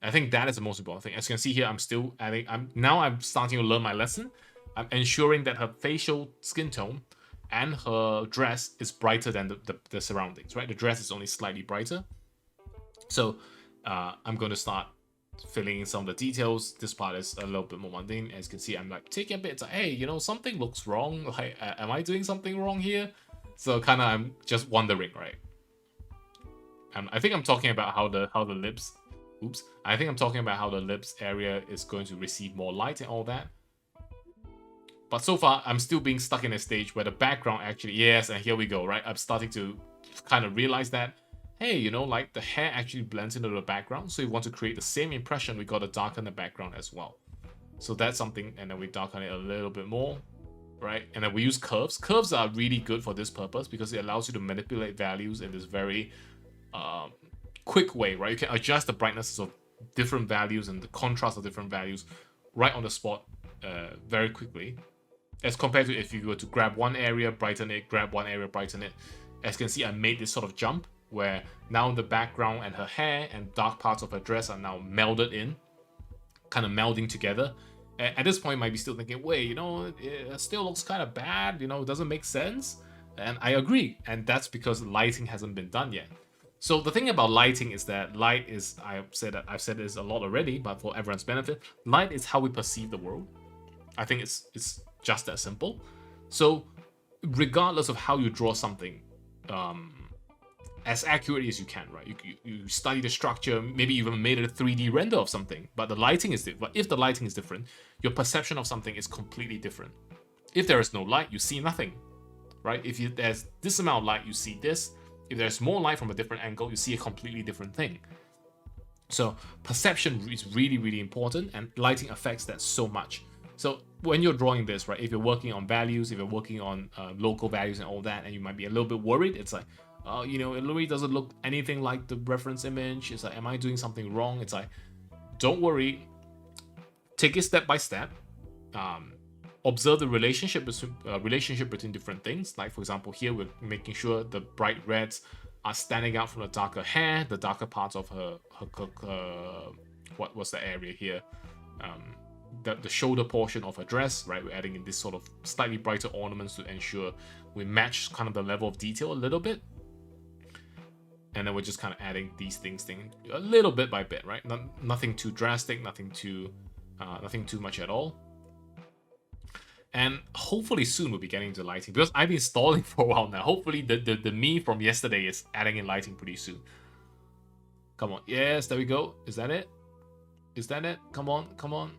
S1: I think that is the most important thing. As you can see here, I'm starting to learn my lesson. I'm ensuring that her facial skin tone and her dress is brighter than the surroundings, right? The dress is only slightly brighter. So I'm going to start filling in some of the details. This part is a little bit more mundane. As you can see, I'm like taking a bit, it's like, hey, you know, something looks wrong. Like, am I doing something wrong here? So kind of I'm just wondering, right? I think I'm talking about how the lips, I think I'm talking about how the lips area is going to receive more light and all that. But so far, I'm still being stuck in a stage where the background actually, yes, and here we go, right? I'm starting to kind of realize that, hey, you know, like the hair actually blends into the background. So you want to create the same impression, we got to darken the background as well. So that's something, and then we darken it a little bit more, right? And then we use curves. Curves are really good for this purpose because it allows you to manipulate values in this very quick way, right? You can adjust the brightnesses of different values and the contrast of different values right on the spot very quickly, as compared to if you were to grab one area, brighten it, grab one area, brighten it. As you can see, I made this sort of jump where now the background and her hair and dark parts of her dress are now melded in, kind of melding together. At this point, you might be still thinking, wait, you know, it still looks kind of bad, you know, it doesn't make sense. And I agree, and that's because lighting hasn't been done yet. So the thing about lighting is that light is, I've said this a lot already, but for everyone's benefit, light is how we perceive the world. I think it's just that simple. So regardless of how you draw something, as accurately as you can, right? You study the structure, maybe even made a 3D render of something, but the lighting is different. If the lighting is different, your perception of something is completely different. If there is no light, you see nothing, right? If there's this amount of light, you see this. If there's more light from a different angle, you see a completely different thing. So perception is really, really important, and lighting affects that so much. So when you're drawing this, right, if you're working on values, if you're working on local values and all that, and you might be a little bit worried, it's like, you know, it really doesn't look anything like the reference image. It's like, am I doing something wrong? It's like, don't worry. Take it step by step. Observe the relationship between different things. Like, for example, here we're making sure the bright reds are standing out from the darker hair, the darker parts of her what was the area here? The shoulder portion of her dress, right? We're adding in this sort of slightly brighter ornaments to ensure we match kind of the level of detail a little bit. And then we're just kind of adding these things a little bit by bit, right? Nothing too drastic, nothing too much at all. And hopefully soon we'll be getting into lighting, because I've been stalling for a while now. Hopefully the me from yesterday is adding in lighting pretty soon. Come on, yes, there we go. Is that it? Is that it? Come on, come on.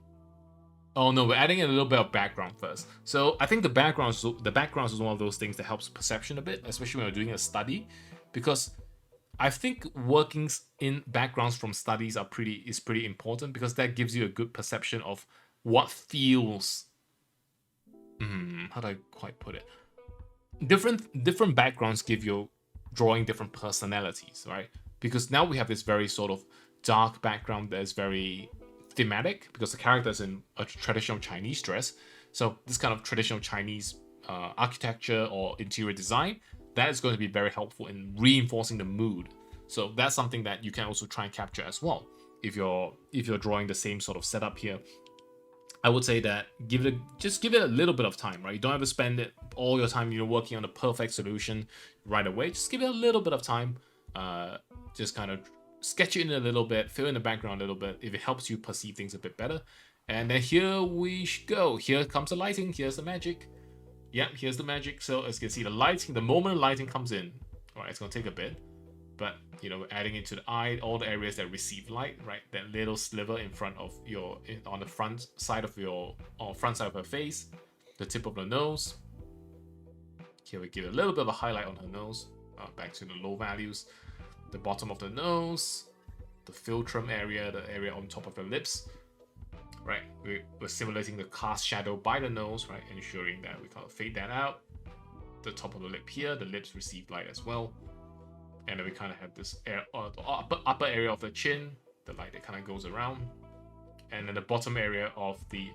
S1: Oh no, we're adding in a little bit of background first. So I think the background is one of those things that helps perception a bit, especially when we're doing a study, because I think working in backgrounds from studies is pretty important, because that gives you a good perception of what feels. How do I quite put it? Different backgrounds give your drawing different personalities, right? Because now we have this very sort of dark background that is very thematic, because the character is in a traditional Chinese dress. So this kind of traditional Chinese architecture or interior design, that is going to be very helpful in reinforcing the mood. So that's something that you can also try and capture as well. If you're drawing the same sort of setup here, I would say that just give it a little bit of time, right? You don't have to spend all your time working on the perfect solution right away. Just give it a little bit of time. Just kind of sketch it in a little bit, fill in the background a little bit, if it helps you perceive things a bit better. And then here we go. Here comes the lighting. Here's the magic. Yeah, here's the magic. So as you can see, the lighting, the moment the lighting comes in, all right, it's going to take a bit. But, we're adding it to the eye, all the areas that receive light, right? That little sliver in front of on the front side of front side of her face, the tip of the nose. Here we give a little bit of a highlight on her nose, back to the low values. The bottom of the nose, the philtrum area, the area on top of the lips, right? We're simulating the cast shadow by the nose, right? Ensuring that we kind of fade that out. The top of the lip here, the lips receive light as well. And then we kind of have this upper area of the chin, the light that kind of goes around. And then the bottom area of the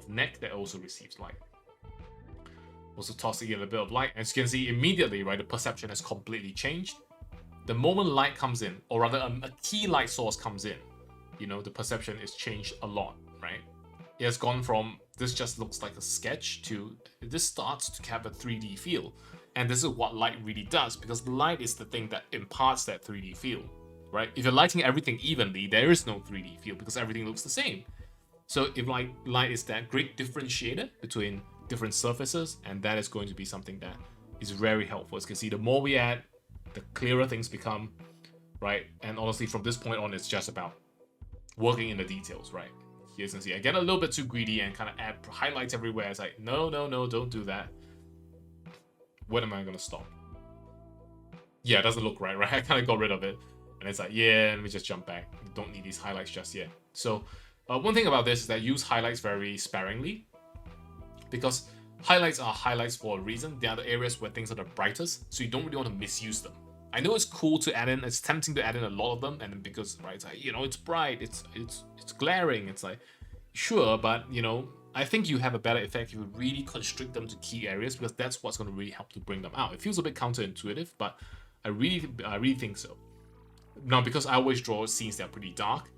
S1: neck that also receives light. Also tossing in a bit of light. As you can see immediately, right, the perception has completely changed. The moment light comes in, or rather a key light source comes in, the perception is changed a lot, right? It has gone from this just looks like a sketch to this starts to have a 3D feel. And this is what light really does, because the light is the thing that imparts that 3D feel, right? If you're lighting everything evenly, there is no 3D feel because everything looks the same. So if light is that great differentiator between different surfaces, and that is going to be something that is very helpful. As you can see, the more we add, the clearer things become, right? And honestly, from this point on, it's just about working in the details, right? Here you can see I get a little bit too greedy and kind of add highlights everywhere. It's like, no, don't do that. When am I going to stop? Yeah, it doesn't look right? I kind of got rid of it. And it's like, yeah, let me just jump back. We don't need these highlights just yet. So one thing about this is that use highlights very sparingly, because highlights are highlights for a reason. They are the areas where things are the brightest, so you don't really want to misuse them. I know it's cool to add in, it's tempting to add in a lot of them, and then because, right, it's like, it's bright, it's glaring, it's like, sure, but, I think you have a better effect if you really constrict them to key areas, because that's what's going to really help to bring them out. It feels a bit counterintuitive, but I really think so. Now, because I always draw scenes that are pretty dark,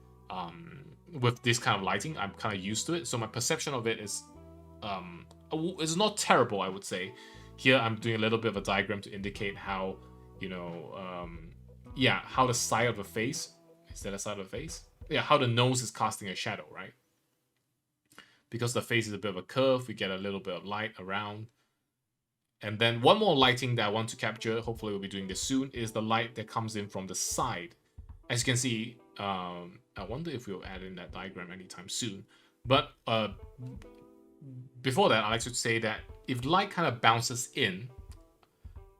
S1: with this kind of lighting, I'm kind of used to it, so my perception of it is it's not terrible, I would say. Here, I'm doing a little bit of a diagram to indicate how, how the side of the face, is that a side of the face? Yeah, how the nose is casting a shadow, right? Because the face is a bit of a curve, we get a little bit of light around. And then one more lighting that I want to capture, hopefully we'll be doing this soon, is the light that comes in from the side. As you can see, I wonder if we'll add in that diagram anytime soon. But before that, I like to say that if light kind of bounces in,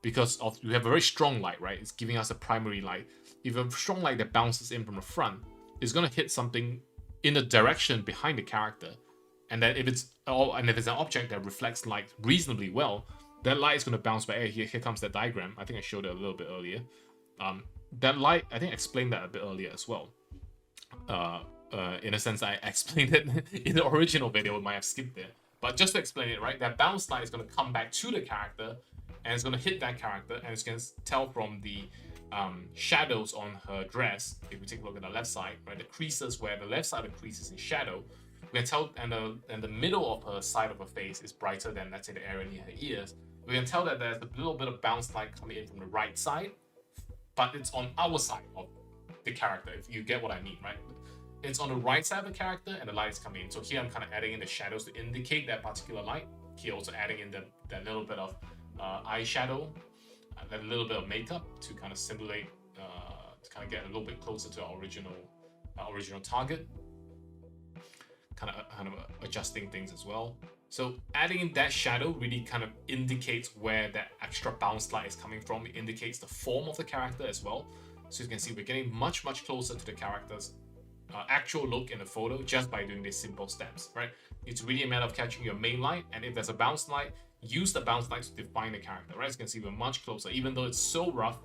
S1: because we have a very strong light, right? It's giving us a primary light. If a strong light that bounces in from the front, it's going to hit something in the direction behind the character. And then if it's an object that reflects light reasonably well, that light is going to bounce back. Here comes that diagram. I think I showed it a little bit earlier. That light, I think I explained that a bit earlier as well. In a sense, I explained it in the original video. I might have skipped it. But just to explain it, right? That bounce light is going to come back to the character, and it's going to hit that character, and it's going to tell from the shadows on her dress. If we take a look at the left side, right, the creases where the left side of the crease is in shadow, we can tell, and the middle of her side of her face is brighter than, let's say, the area near her ears. We can tell that there's a little bit of bounce light coming in from the right side, but it's on our side of the character, if you get what I mean, right? It's on the right side of the character and the light is coming in. So here I'm kind of adding in the shadows to indicate that particular light. Here also adding in that little bit of eyeshadow, a little bit of makeup to kind of simulate, to kind of get a little bit closer to our original target. Kind of adjusting things as well. So adding in that shadow really kind of indicates where that extra bounce light is coming from. It indicates the form of the character as well. So you can see we're getting much closer to the character's actual look in the photo just by doing these simple steps, right? It's really a matter of catching your main light, and if there's a bounce light, use the bounce light to define the character, right? As you can see, we're much closer, even though it's so rough,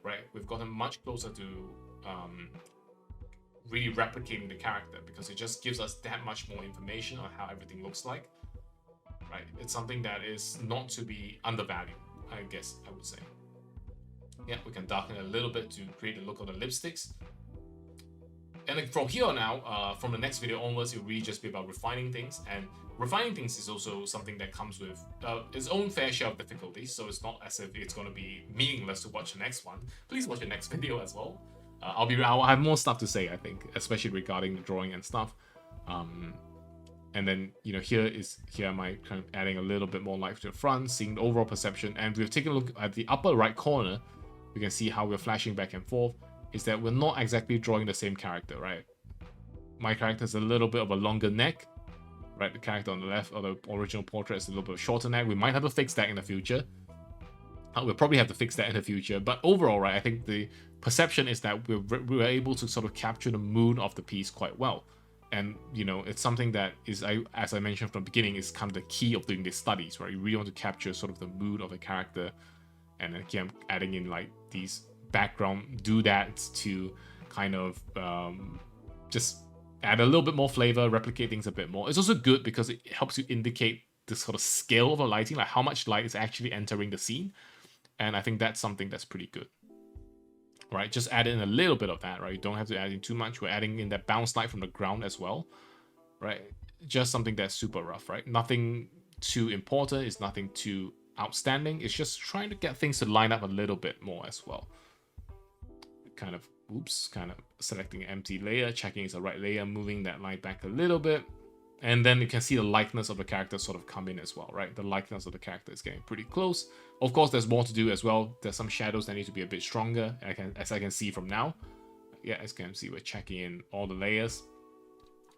S1: right? We've gotten much closer to really replicating the character, because it just gives us that much more information on how everything looks like, right? It's something that is not to be undervalued, I guess I would say. Yeah, we can darken a little bit to create the look of the lipsticks. And then from here on out, from the next video onwards, it'll really just be about refining things. And refining things is also something that comes with its own fair share of difficulties. So it's not as if it's going to be meaningless to watch the next one. Please watch the next video as well. I'll have more stuff to say, I think, especially regarding the drawing and stuff. And then, you know, here am I kind of adding a little bit more light to the front, seeing the overall perception. And we've taken a look at the upper right corner. We can see how we're flashing back and forth. Is that we're not exactly drawing the same character, right? My character has a little bit of a longer neck, right? The character on the left, or the original portrait, is a little bit shorter neck. We might have to fix that in the future. We'll probably have to fix that in the future. But overall, right, I think the perception is that we're able to sort of capture the mood of the piece quite well. And, you know, it's something that is, as I mentioned from the beginning, is kind of the key of doing these studies, right? You really want to capture sort of the mood of a character. And then here I'm adding in like these background doodads to kind of just add a little bit more flavor, replicate things a bit more. It's also good because it helps you indicate the sort of scale of the lighting, like how much light is actually entering the scene. And I think that's something that's pretty good. Right, just add in a little bit of that, right? You don't have to add in too much. We're adding in that bounce light from the ground as well, right? Just something that's super rough, right? Nothing too important. It's nothing too outstanding. It's just trying to get things to line up a little bit more as well. Kind of selecting an empty layer, checking it's the right layer, moving that light back a little bit. And then you can see the likeness of the character sort of come in as well, right? The likeness of the character is getting pretty close. Of course, there's more to do as well. There's some shadows that need to be a bit stronger, as I can see from now. Yeah, as you can see, we're checking in all the layers.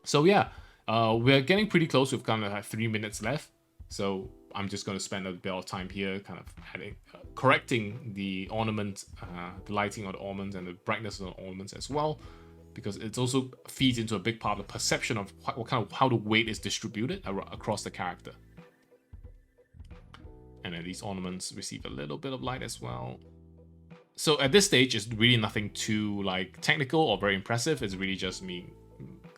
S1: So yeah, we're getting pretty close. We've kind of like 3 minutes left. So I'm just going to spend a bit of time here kind of correcting the ornament, the lighting of the ornaments and the brightness of the ornaments as well, because it also feeds into a big part of the perception of how the weight is distributed across the character. And then these ornaments receive a little bit of light as well. So at this stage, it's really nothing too like technical or very impressive. It's really just me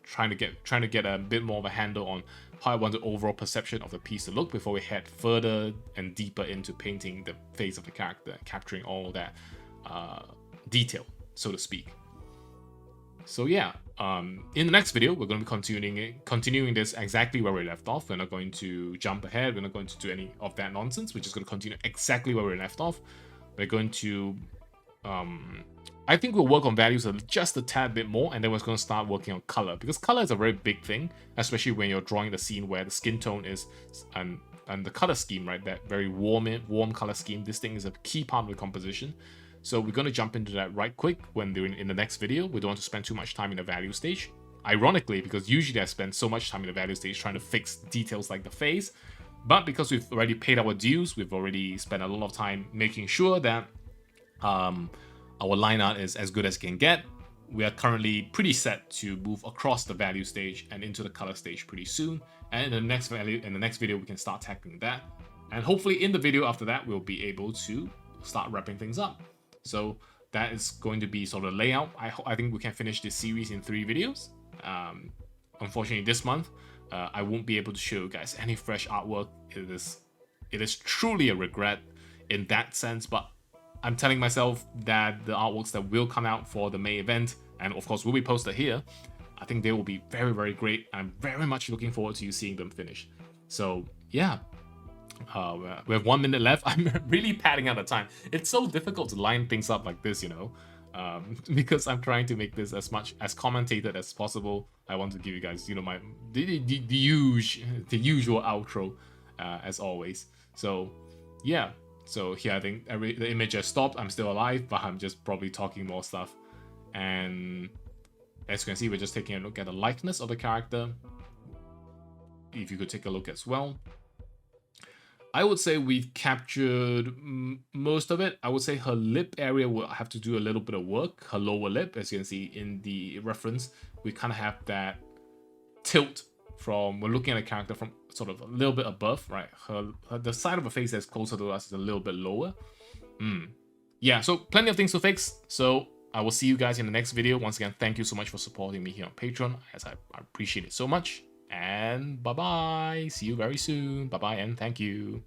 S1: trying to get a bit more of a handle on how I want the overall perception of the piece to look before we head further and deeper into painting the face of the character, capturing all that detail, so to speak. So yeah, in the next video, we're going to be continuing this exactly where we left off. We're not going to jump ahead. We're not going to do any of that nonsense. We're just going to continue exactly where we left off. We're going to, I think we'll work on values just a tad bit more, and then we're going to start working on color, because color is a very big thing, especially when you're drawing the scene where the skin tone is and the color scheme, right? That very warm color scheme. This thing is a key part of the composition. So we're going to jump into that right quick when they're in the next video. We don't want to spend too much time in the value stage. Ironically, because usually I spend so much time in the value stage trying to fix details like the face. But because we've already paid our dues, we've already spent a lot of time making sure that our line art is as good as it can get. We are currently pretty set to move across the value stage and into the color stage pretty soon. And in the next video, we can start tackling that. And hopefully in the video after that, we'll be able to start wrapping things up. So that is going to be sort of layout. I think we can finish this series in 3 videos. Unfortunately, this month, I won't be able to show you guys any fresh artwork. It is truly a regret in that sense, but I'm telling myself that the artworks that will come out for the May event, and of course will be posted here, I think they will be very, very great. I'm very much looking forward to you seeing them finish. So yeah, we have 1 minute left. I'm really padding out the time. It's so difficult to line things up like this, you know, because I'm trying to make this as much as commentated as possible. I want to give you guys, you know, the usual outro as always. So yeah, so here I think the image has stopped. I'm still alive, but I'm just probably talking more stuff. And as you can see, we're just taking a look at the likeness of the character. If you could take a look as well. I would say we've captured most of it. I would say her lip area will have to do a little bit of work. Her lower lip, as you can see in the reference, we kind of have that tilt from, we're looking at a character from sort of a little bit above, right? The side of her face that's closer to us is a little bit lower. Yeah, so plenty of things to fix. So I will see you guys in the next video. Once again, thank you so much for supporting me here on Patreon, as I appreciate it so much. And bye-bye. See you very soon. Bye-bye and thank you.